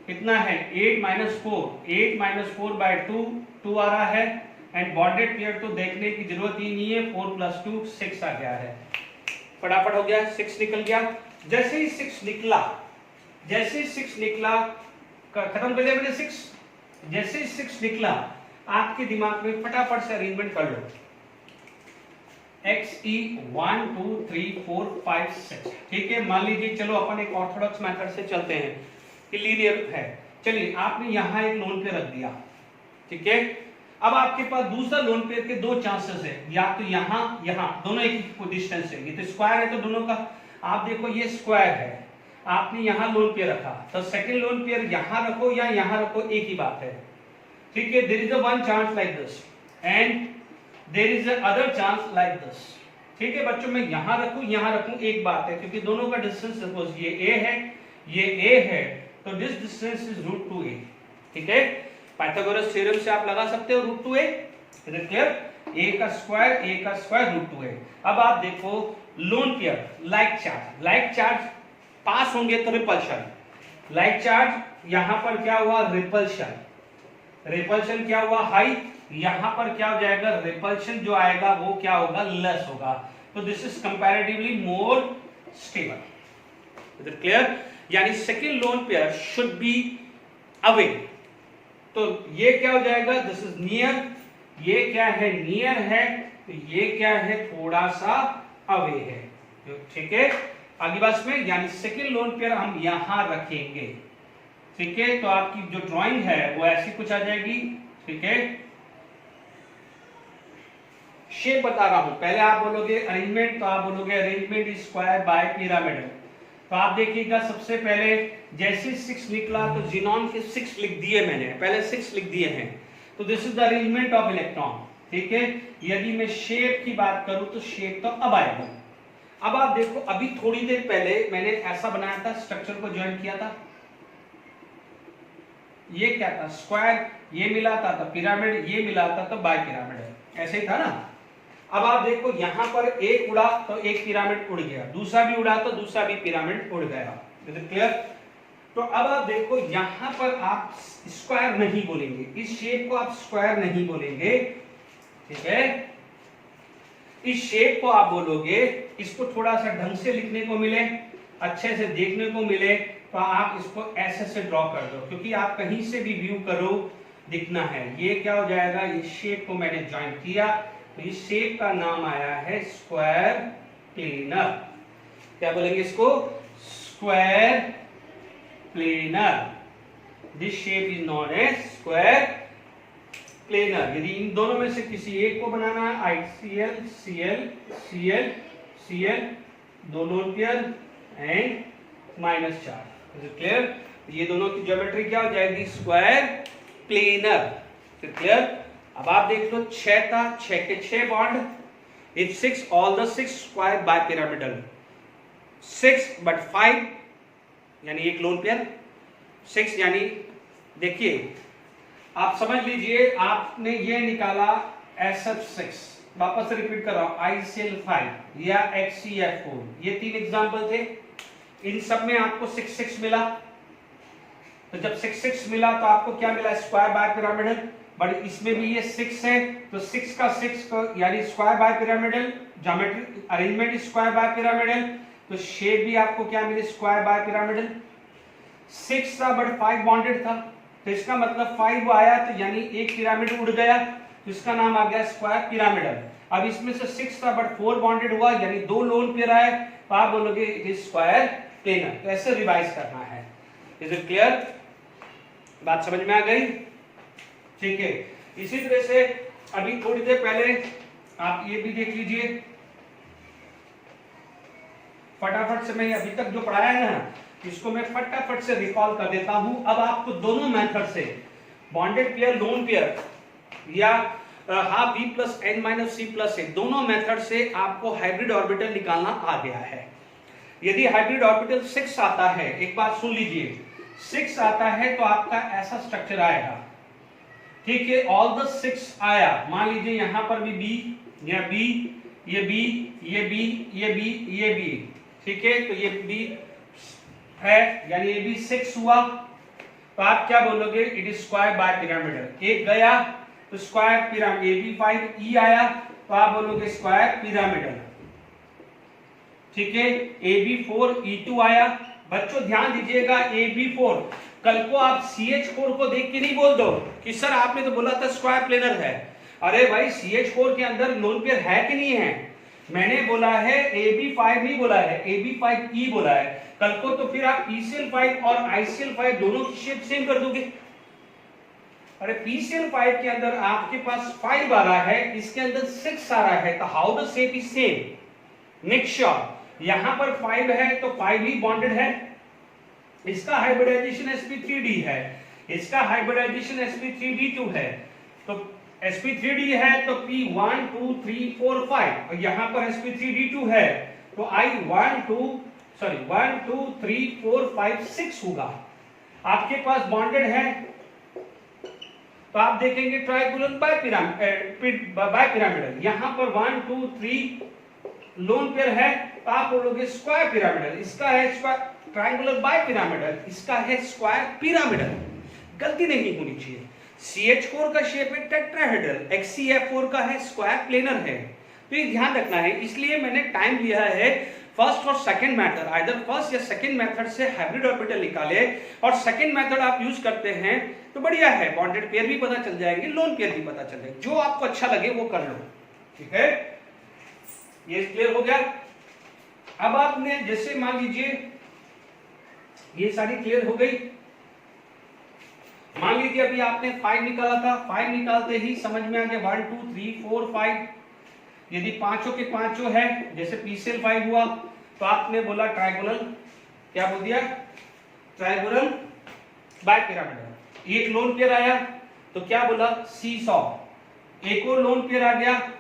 [SPEAKER 1] कितना है, 8 - 4, 8 - 4/2, 2 आ रहा है, एंड बॉन्डेड पेयर तो देखने की जरूरत ही नहीं है, 4 + 2 6 आ गया है, फटाफट हो गया, 6 निकल गया। जैसे ही 6 निकला, खत्म कर दिया मैंने 6, जैसे ही 6 निकला आपके दिमाग में फटाफट से अरेंजमेंट कर लो, XE 1 2 3 4 5 6, ठीक है। मान लीजिए चलो अपन एक ऑर्थोडॉक्स मेथड से चलते हैं कि लीनियर है, चलिए आपने यहां एक लोन पे रख दिया, ठीक है, अब आपके पास दूसरा लोन पेयर के दो चांसेस है, या तो यहाँ यहाँ दोनों एक ही डिस्टेंस है, ये तो स्क्वायर है तो दोनों का आप देखो ये स्क्वायर है, आपने यहाँ लोन पेयर रखा तो सेकंड लोन पेयर यहाँ रखो या यहाँ रखो एक ही बात है, ठीक है। There is a one chance like this and there is a other chance like this, ठीक है बच्चों। मैं यहाँ रखूं एक बात है, क्योंकि दोनों का डिस्टेंस सपोज ये a है ये a है, तो दिस डिस्टेंस इज √2a, ठीक है। पाइथागोरस थ्योरम से आप लगा सकते हो √2a, is it clear? a का स्क्वायर √2a। अब आप देखो लोन पेयर लाइक चार्ज पास होंगे तो रिपल्शन, लाइक चार्ज यहां पर क्या हुआ रिपल्शन क्या हुआ हाई, यहां पर क्या हो जाएगा रिपल्शन जो आएगा वो क्या होगा लेस होगा, तो this is comparatively more stable, is it clear? यानी second lone pair should be away, तो ये क्या हो जाएगा दिस इज नियर, ये क्या है नियर है, तो ये क्या है थोड़ा सा अवे है, ठीक है। आगे बात में यानी सेकंड लोन पेयर हम यहां रखेंगे, ठीक है। तो आपकी जो ड्राइंग है वो ऐसी कुछ आ जाएगी, ठीक है। शेप बता रहा हूं, पहले आप बोलोगे अरेंजमेंट, तो आप बोलोगे arrangement is square by pyramidal, तो आप देखिएगा सबसे पहले जैसे 6 निकला तो जिनॉन के 6 लिख दिए मैंने, पहले 6 लिख दिए हैं, तो this is the arrangement of electron, ठीक है। यदि मैं शेप की बात करूं तो शेप तो अब आएगा। अब आप देखो अभी थोड़ी देर पहले मैंने ऐसा बनाया था, स्ट्रक्चर को ज्वाइन किया था, ये क्या था स्क्वायर, ये मिला था तो पिरामिड, ये मिला था तो बाय पिरामिड, ऐसे ही था ना। अब आप देखो यहां पर एक उड़ा तो एक पिरामिड उड़ गया, दूसरा भी उड़ा तो दूसरा भी पिरामिड उड़ गया, इज इट क्लियर? तो अब आप देखो यहां पर आप स्क्वायर नहीं बोलेंगे, इस शेप को आप स्क्वायर नहीं बोलेंगे, ठीक है। इस शेप को आप बोलोगे, इसको थोड़ा सा ढंग से लिखने को मिले, अच्छे से देखने को मिले, तो आप इसको ऐसे से ड्रॉ कर दो, क्योंकि आप कहीं से भी व्यू करो दिखना है। ये क्या हो जाएगा, ये शेप को मैंने ज्वाइन किया, तो इस शेप का नाम आया है स्क्वायर प्लेनर। क्या बोलेंगे इसको? Square planar. This shape is known as square planar. यदि इन दोनों में से किसी एक को बनाना है, आईसीएल सीएल सीएल सीएल दो lone pair and -4, is it clear? ये दोनों की ज्योमेट्री क्या हो जाएगी? Square planar, is clear? अब आप देख लो 6 था, 6 के 6 bond, if 6 all the 6 square by pyramidal, 6 but 5 यानी एक लोन पेयर, 6 यानी देखिए आप समझ लीजिए आपने ये निकाला SF6, वापस से रिपीट कर रहा हूं, ICL5 या HCF4, ये 3 एग्जांपल थे, इन सब में आपको 6 6 मिला, तो जब 6 6 मिला तो आपको क्या मिला? Square by pyramidal. बट इसमें भी ये 6 है, तो 6 का 6 का यानी square by pyramidal, geometry arrangement is square by pyramidal, तो शेप भी आपको क्या मिले? Square by pyramidal. 6 था बट 5 बॉन्डेड था, तो इसका मतलब 5 आया तो यानी एक पिरामिड उड़ गया, तो इसका नाम आ गया स्क्वायर पिरामिडल। अब इसमें से 6 था बट 4 बॉन्डेड हुआ, यानी 2 लोन पेयर आए, तो आप बोलोगे इट इज स्क्वायर प्लेनर। तो ऐसे रिवाइज करना है, इज इट क्लियर? बात समझ में आ गई? ठीक है। इसी तरह से अभी थोड़ी देर पहले आप ये भी देख लीजिए, फटाफट से मैं अभी तक जो पढ़ाया है ना, इसको मैं फटाफट से रिकॉल कर देता हूं। अब आपको दोनों मेथड से बॉन्डेड पेयर, लोन पेयर या half B plus N minus C plus A, दोनों मेथड से आपको हाइब्रिड ऑर्बिटल निकालना आ गया है। यदि हाइब्रिड ऑर्बिटल 6 आता है, एक बात सुन लीजिए, 6 आता है तो आपका ऐसा स्ट्रक्चर आएगा, ठीक है। ऑल द 6 आया, मान लीजिए यहां पर भी बी या बी, ये बी, ये बी, ये बी, ये बी, ठीक है। तो ये बी है यानी ये भी 6 हुआ, तो आप क्या बोलोगे? It is square by pyramidal. एक गया तो स्क्वायर पिरामिड, ए बी 5 ई आया, तो आप बोलोगे स्क्वायर पिरामिडल, ठीक है। ए बी 4 E2 आया। बच्चों ध्यान दीजिएगा, ए बी 4 कल को आप CH4 को देख के नहीं बोल दो कि सर आपने तो बोला था स्क्वायर प्लेनर है। अरे भाई CH4 के अंदर लोन पेयर है कि नहीं है? मैंने बोला है AB5 नहीं बोला है, AB5E बोला है। कल को तो फिर आप ECL5 और ICL5 दोनों की शेप सेम कर दोगे, अरे PCl5 के अंदर आपके पास 5 आ रहा है, इसके अंदर 6 आ रहा है, तो how the shape is same. Make sure यहां पर 5 है तो 5 ही बॉन्डेड है, इसका हाइब्रिडाइजेशन sp3d है, इसका हाइब्रिडाइजेशन sp3d2 है, तो sp3d है तो p1 2 3 4 5, और यहां पर sp3d2 है तो I 1 2 3 4 5 6 होगा। आपके पास बॉन्डेड है तो आप देखेंगे ट्राइगोनल बायपिरामिडल, यहां पर 1 2 3 लोन पेयर है तो आप बोलोगे स्क्वायर पिरामिडल, इसका है स्क्वायर ट्राइंगुलर बायपिरामिडल, इसका है स्क्वायर पिरामिडल। गलती नहीं होनी चाहिए। CH4 का शेप है टेट्राहेड्रल, HCF4 का है स्क्वायर प्लेनर है, तो ये ध्यान रखना है। इसलिए मैंने टाइम लिया है फर्स्ट और सेकंड मेथड, आइदर फर्स्ट या सेकंड मेथड से हाइब्रिड ऑर्बिटल निकाले, और सेकंड मेथड आप यूज करते हैं तो बढ़िया है, बॉन्डेड पेयर भी पता चल जाएंगे, लोन पेयर भी पता चल जाएंगे, जो आपको अच्छा लगे वो कर लो। ठीक है, ये क्लियर हो गया। अब आपने जैसे मान लीजिए ये सारी क्लियर हो गई, मान लीजिए अभी आपने 5 निकाला था, 5 निकालते ही समझ में आ गया 1 2 3 4 5, यदि पांचों के पांचों है जैसे PCl5 हुआ तो आपने बोला ट्राइगोनल, क्या बोल दिया, ट्राइगोनल बायपिरामिडल। एक लोन पेयर आया तो क्या बोला, सीसॉ। एक और लोन पेयर आ गया,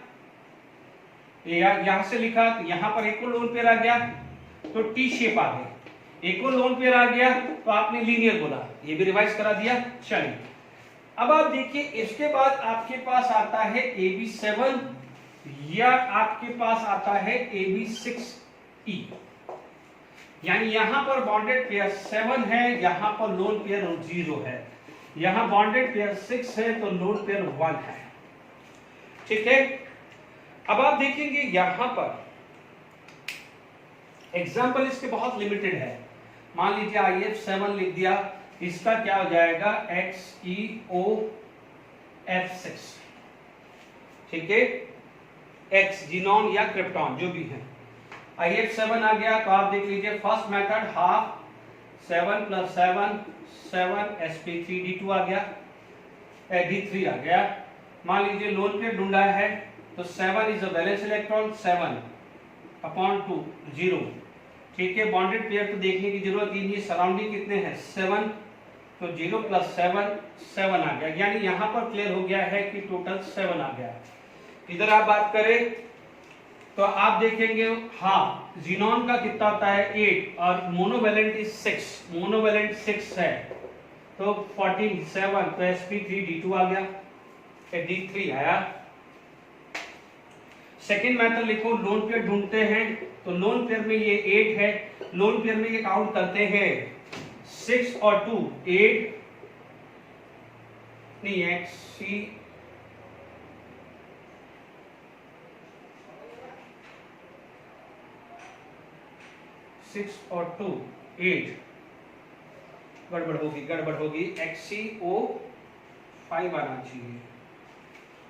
[SPEAKER 1] यहां से लिखा, यहां पर एक और लोन पेयर आ गया तो टी शेप आ गया, एक और लोन पेयर आ गया तो आपने लीनियर बोला, ये भी रिवाइज करा दिया। चलिए अब आप देखिए, इसके बाद आपके पास आता है AB7 या आपके पास आता है AB6E, यानी यहां पर बॉन्डेड पेयर 7 है, यहां पर लोन पेयर 0 है, यहां बॉन्डेड पेयर 6 है तो लोन पेयर 1 है। ठीक है, अब आप देखेंगे यहां पर एग्जाम्पल इसके बहुत लिमिटेड है। मान लीजिए IF7 लिख दिया, इसका क्या हो जाएगा XeOF6। ठीक है, X जीनोन या क्रिप्टॉन जो भी है, IF7 आ गया तो आप देख लीजिए फर्स्ट मेथड हाफ 7 + 7 7 sp3d2 आ गया, d3 आ गया। मान लीजिए लोन पेयर ढूंढा है तो 7 इज अ वैलेंस इलेक्ट्रॉन, 7/2 0। ठीक है, बॉन्डेड पेयर तो देखने की जरूरत ही नहीं, सराउंडिंग कितने हैं 7, तो 0 + 7 7 आ गया, यानी यहां पर क्लियर हो गया है कि टोटल 7 आ गया। इधर आप बात करें तो आप देखेंगे हाफ जीनोन का कितना होता है 8 और मोनोवैलेंट इज 6, मोनोवैलेंट 6 है तो 14 7, तो sp3d2 आ गया, d3 आया। सेकेंड मेथड लिखो, लोन पेयर ढूंढते हैं तो लोन पेयर में ये 8 है, लोन पेयर में ये काउंट करते हैं 6 और 2 8 नहीं है, सी 6 और 2 8, गड़बड़ होगी XeO5 आना चाहिए,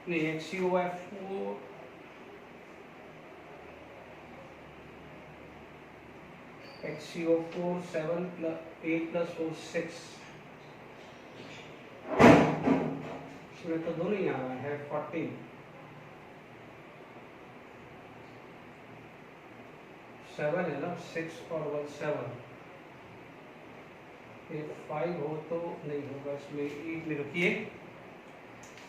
[SPEAKER 1] नहीं XeOF4 XeO4 7 + 8 + 4 6, इसमें तो दोनों ही आ रहा है 14 7 है ना, 6 और 1 7, 5 हो तो नहीं होगा, इसमें 8 में रुकिए,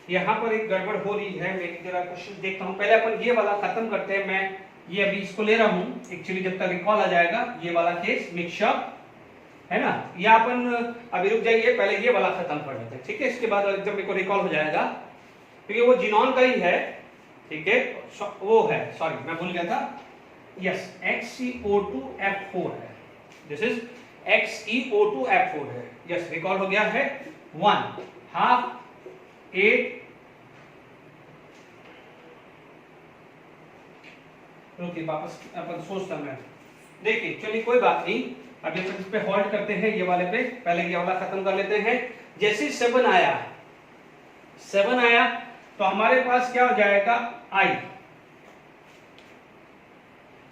[SPEAKER 1] यहाँ पर एक गड़बड़ हो रही है, मैं जरा क्वेश्चन देखता हूँ। पहले अपन ये वाला खत्म करते हैं, मैं ये अभी इसको ले रहा हूँ एक्चुअली, जब तक रिकॉल आ जाएगा ये वाला केस मिक्सचर है ना, ये अपन अभी रुक जाइए, पहले ये वाला खत्म कर लेते हैं। ठीक है, इसके बाद जब मेरे को रिकॉल हो जाएगा, क्योंकि वो जीनोन का ही है। ठीक है, वो है, सॉरी मैं भूल गया था, यस XeO2F4 है, दिस इज XeO2F4 है, यस रिकॉल हो गया है। 1 हाफ 8, रुकिए वापस अपन सोचता मैं, देखिए चलिए कोई बात नहीं, अभी अपन इस पे होल्ड करते हैं, ये वाले पे पहले ये वाला खत्म कर लेते हैं। जैसे 7 आया तो हमारे पास क्या हो जाएगा I,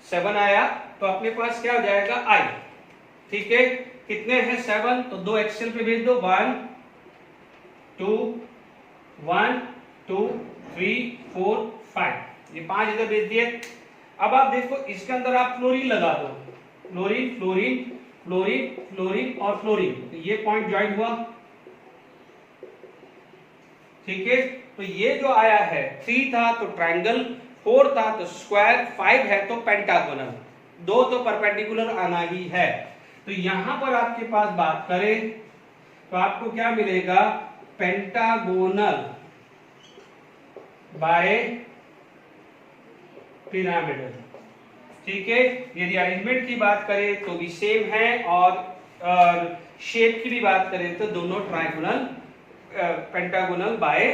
[SPEAKER 1] 7 आया तो अपने पास क्या हो जाएगा I। ठीक है, कितने हैं 7, तो 2 एक्सेल पे भेज दो, 1 2 1 2 3 4 5, ये 5 इधर भेज दिए। अब आप देखो इसके अंदर आप फ्लोरीन लगा दो, फ्लोरीन फ्लोरीन फ्लोरीन फ्लोरीन और फ्लोरीन, तो ये पॉइंट ज्वाइन हुआ, ठीक है। तो ये जो आया है 3 था तो ट्रायंगल, 4 था तो स्क्वायर, 5 है तो पेंटागोनल, 2 तो परपेंडिकुलर आना ही है। तो यहां पर आपके पास बात करें तो आपको क्या मिलेगा, पेंटागोनल बाय पिरामिडल, ठीक है। यदि अरेंजमेंट की बात करें तो भी सेम है, और शेप की भी बात करें तो दोनों ट्रायंगुलर पेंटागोनल बाय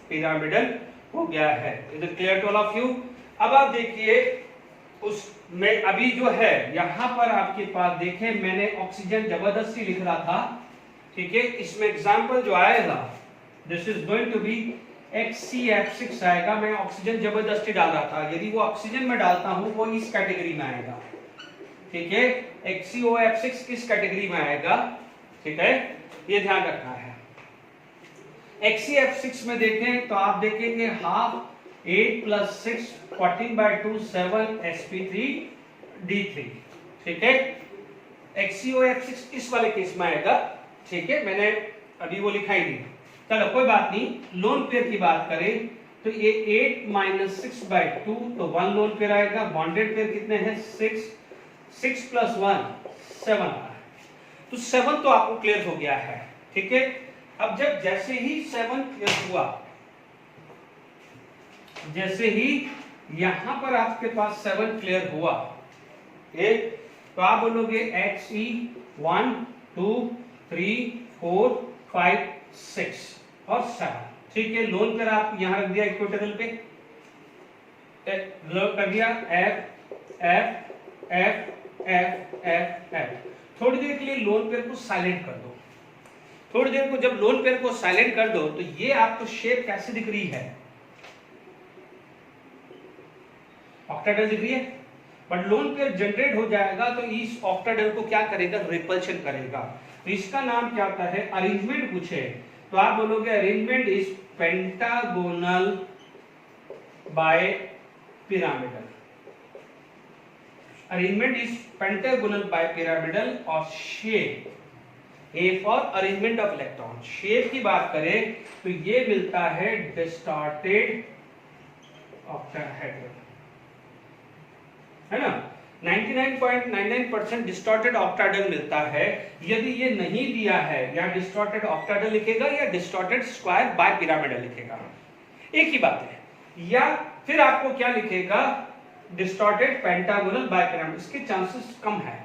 [SPEAKER 1] पिरामिडल हो गया है। Is it clear to all of you? अब आप देखिए उसमें अभी जो है यहां पर आपके पास देखें, मैंने ऑक्सीजन जबरदस्ती लिख रहा था, ठीक है। इसमें एग्जांपल जो आएगा, this is going to be HCF6 आएगा, मैं ऑक्सीजन जबरदस्ती डाल रहा था, यदि वो ऑक्सीजन में डालता हूं वो इस कैटेगरी में आएगा, ठीक है। HCOF6 किस कैटेगरी में आएगा, ठीक है, ये ध्यान रखना है। HCF6 में देखें तो आप देखेंगे हाफ 8 + 6 14/2 7 sp3d3, ठीक है। HCOF6 इस वाले केस में आएगा, ठीक है, मैंने अभी वो लिखा ही नहीं, चलो कोई बात नहीं। लोन पेयर की बात करें तो ये 8 - 6/2 तो 1 लोन पेयर आएगा। बॉन्डेड पेयर कितने हैं, 6 6 + 1 7 आ रहा है, तो 7 तो आपको क्लियर हो गया है, ठीक है। अब जब जैसे ही 7 क्लियर हुआ, जैसे ही यहां पर आपके पास 7 क्लियर हुआ, तो आप बोलोगे HE 1 2 3 4 5 6 और 7, ठीक है। लोन पेयर आप यहां रख दिया इक्वेटोरियल पे, लोन कर दिया F F F F F F। थोड़ी देर के लिए लोन पेयर को साइलेंट कर दो, थोड़ी देर को जब लोन पेयर को साइलेंट कर दो तो ये आपको शेप कैसे दिख रही है, ऑक्टाहेड्रल दिख रही है, बट लोन पेयर जनरेट हो जाएगा तो इस ऑक्टाहेड्रल को क्या करेगा, रिपल्शन करेगा। तो इसका नाम क्या होता है, अरेंजमेंट पूछे तो आप बोलोगे arrangement is pentagonal bipyramidal, arrangement is pentagonal bipyramidal, और shape A for arrangement of electron. Shape की बात करें तो ये मिलता है डिस्टॉर्टेड ऑक्टाहेड्रल, है ना, 99.99% डिस्टॉर्टेड ऑक्टाहेड्रल मिलता है। यदि ये नहीं दिया है, या डिस्टॉर्टेड ऑक्टाहेड्रल लिखेगा या डिस्टॉर्टेड स्क्वायर बाय पिरामिडल लिखेगा, एक ही बात है। या फिर आपको क्या लिखेगा, डिस्टॉर्टेड पेंटागोनल बाय पिरामिडल, इसके चांसेस कम है।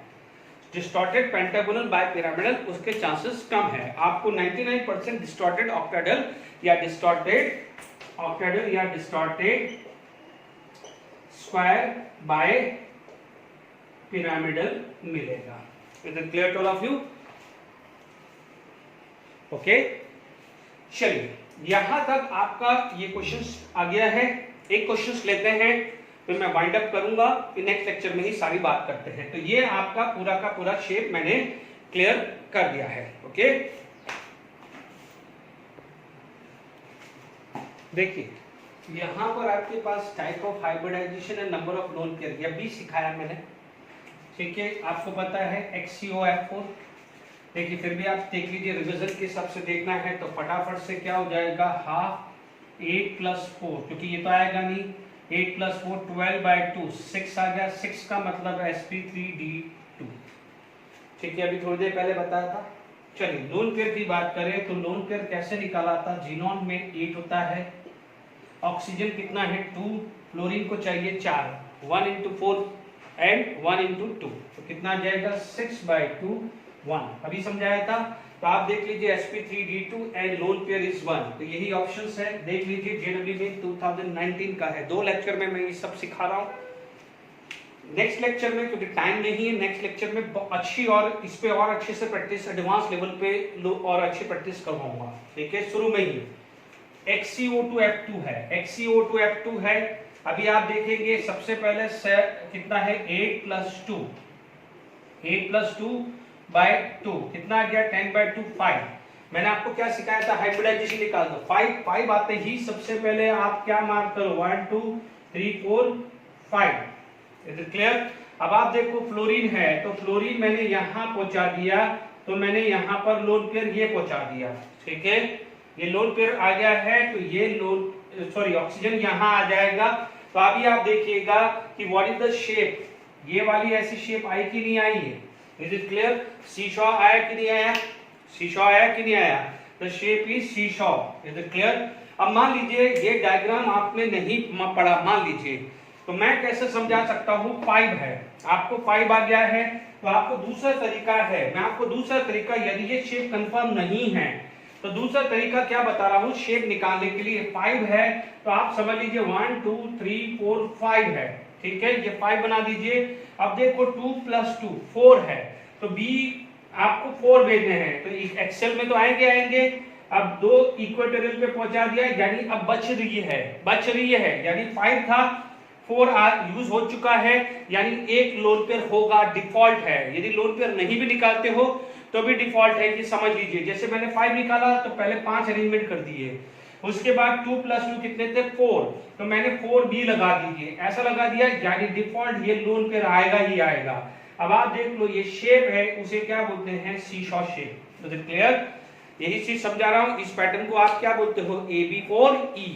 [SPEAKER 1] डिस्टॉर्टेड पेंटागोनल बाय पिरामिडल उसके चांसेस कम है। आपको 99% डिस्टॉर्टेड ऑक्टाहेड्रल या डिस्टॉर्टेड ऑक्टाहेड्रल या डिस्टॉर्टेड स्क्वायर बाय पिरामिडल मिलेगा। Is it clear to all of you? Okay, चलिए यहां तक आपका ये क्वेश्चन आ गया है। एक क्वेश्चन लेते हैं, फिर मैं वाइंड अप करूंगा, फिर नेक्स्ट लेक्चर में ही सारी बात करते हैं। तो ये आपका पूरा का पूरा शेप मैंने क्लियर कर दिया है। ओके, देखिए यहां पर आपके पास type of hybridisation and number of lone pair, यह भी सिखाया मैंने, ठीक है। आपको पता है HCOF4, देखिए फिर भी आप देख लीजिए, रिवीजन के हिसाब से देखना है तो फटाफट से क्या हो जाएगा, हाफ 8 + 4, क्योंकि ये तो आएगा नहीं, 8 + 4 12/2 6 आ गया, 6 का मतलब sp3d2, ठीक है। अभी थोड़ी देर पहले बताया था। चलिए लोन पेयर की बात करें तो लोन पेयर कैसे निकाला था, जीनोन में 8 होता है, ऑक्सीजन कितना है 2, फ्लोरीन को चाहिए 4, 1 × 4 एंड 1 × 2, तो कितना आ जाएगा 6/2 1। अभी समझाया था, तो आप देख लीजिए sp3d2 and lone pair is 1, तो यही ऑप्शंस है। देख लीजिए जेडब्ल्यू में 2019 का है, 2 लेक्चर में मैं ये सब सिखा रहा हूँ। नेक्स्ट लेक्चर में क्योंकि टाइम नहीं है, नेक्स्ट लेक्चर में अच्छी और इस पे और अच्छे से प्रैक्टिस, एडवांस लेवल पे और अच्छी प्रैक्टिस करवाऊंगा, ठीक है। शुरू में ही HCO2F2 है, HCO2F2 है। अभी आप देखेंगे सबसे पहले कितना है 8 + 2, 8 + 2/2 कितना आ गया 10/2 5। मैंने आपको क्या सिखाया था, हाइब्रिडाइजेशन निकाल दो। 5 आते ही सबसे पहले आप क्या मार्क करो, 1 2 3 4 5। Is it clear? अब आप देखो फ्लोरीन है, तो फ्लोरीन मैंने यहां पहुंचा दिया, तो मैंने यहां पर लोन पेयर ये पहुंचा दिया, ठीक है, ये लोन पेयर आ गया है, तो ये लोन सॉरी ऑक्सीजन यहां आ जाएगा। तो अभी आप देखिएगा कि व्हाट इज द शेप, ये वाली ऐसी शेप आई कि नहीं आई है? Is it clear? सीशॉ आया कि नहीं आया? सीशॉ आया कि नहीं आया? The shape is seesaw. Is it clear? अब मान लीजिए ये डायग्राम आपने नहीं पढ़ा, मान लीजिए, तो मैं कैसे समझा सकता हूं? 5 है, आपको 5 आ गया है, तो आपको दूसरा तरीका है, मैं आपको दूसरा तरीका, यदि ये शेप कंफर्म नहीं है तो दूसरा तरीका क्या बता रहा हूं शेप निकालने के लिए। 5 है तो आप समझ लीजिए 1 2 3 4 5 है, ठीक है, ये 5 बना दीजिए। अब देखो 2 + 2 4 है, तो बी आपको 4 भेजने हैं, तो एक्सेल में तो आएंगे। अब 2 इक्वेटोरियल पे पहुंचा दिया, यानी अब बच रही है, यानी 5 था, 4 यूज हो चुका है, यानी एक लोन पेयर होगा, डिफॉल्ट है। यदि लोन पेयर नहीं भी निकालते हो तो भी डिफॉल्ट है, कि समझ लीजिए जैसे मैंने 5 निकाला तो पहले 5 अरेंजमेंट कर दिए, उसके बाद 2 + 2 कितने थे? 4, तो मैंने 4 भी लगा दीजिए, ऐसा लगा दिया, यानी डिफॉल्ट ये लोन पेयर आएगा ही आएगा। अब आप देख लो ये शेप है, उसे क्या बोलते हैं? Seesaw shape. तो क्लियर? यही चीज समझा रहा हूं। इस पैटर्न को आप क्या बोलते हो? AB4E,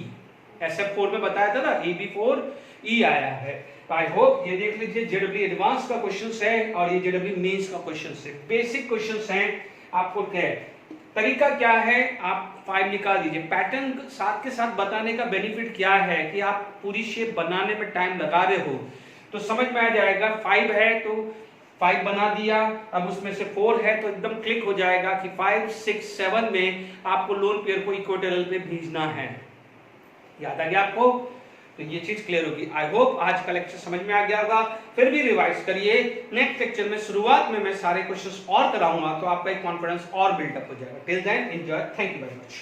[SPEAKER 1] SF4 में बताया था ना, AB4E आया है। तो आई होप ये देख लीजिए, जेडब्ल्यू एडवांस का क्वेश्चन है और ये जेडब्ल्यू मेंस का क्वेश्चन है, बेसिक क्वेश्चन है। आपको क्या तरीका क्या है, आप 5 निकाल दीजिए। पैटर्न साथ के साथ बताने का बेनिफिट क्या है कि आप पूरी शेप बनाने में टाइम लगा रहे हो तो समझ में आ जाएगा। 5 है तो 5 बना दिया, अब उसमें से 4 है तो एकदम क्लिक हो जाएगा कि 5 6 7 में आपको लोन पेयर को इक्वेटोरियल पे भेजना है। याद आ गया आपको? तो ये चीज क्लियर होगी। आई होप आज का लेक्चर समझ में आ गया होगा। फिर भी रिवाइज करिए, नेक्स्ट लेक्चर में शुरुआत में मैं सारे क्वेश्चंस और कराऊंगा तो आपका एक कॉन्फिडेंस और बिल्डअप हो जाएगा। Till then enjoy, thank you very much.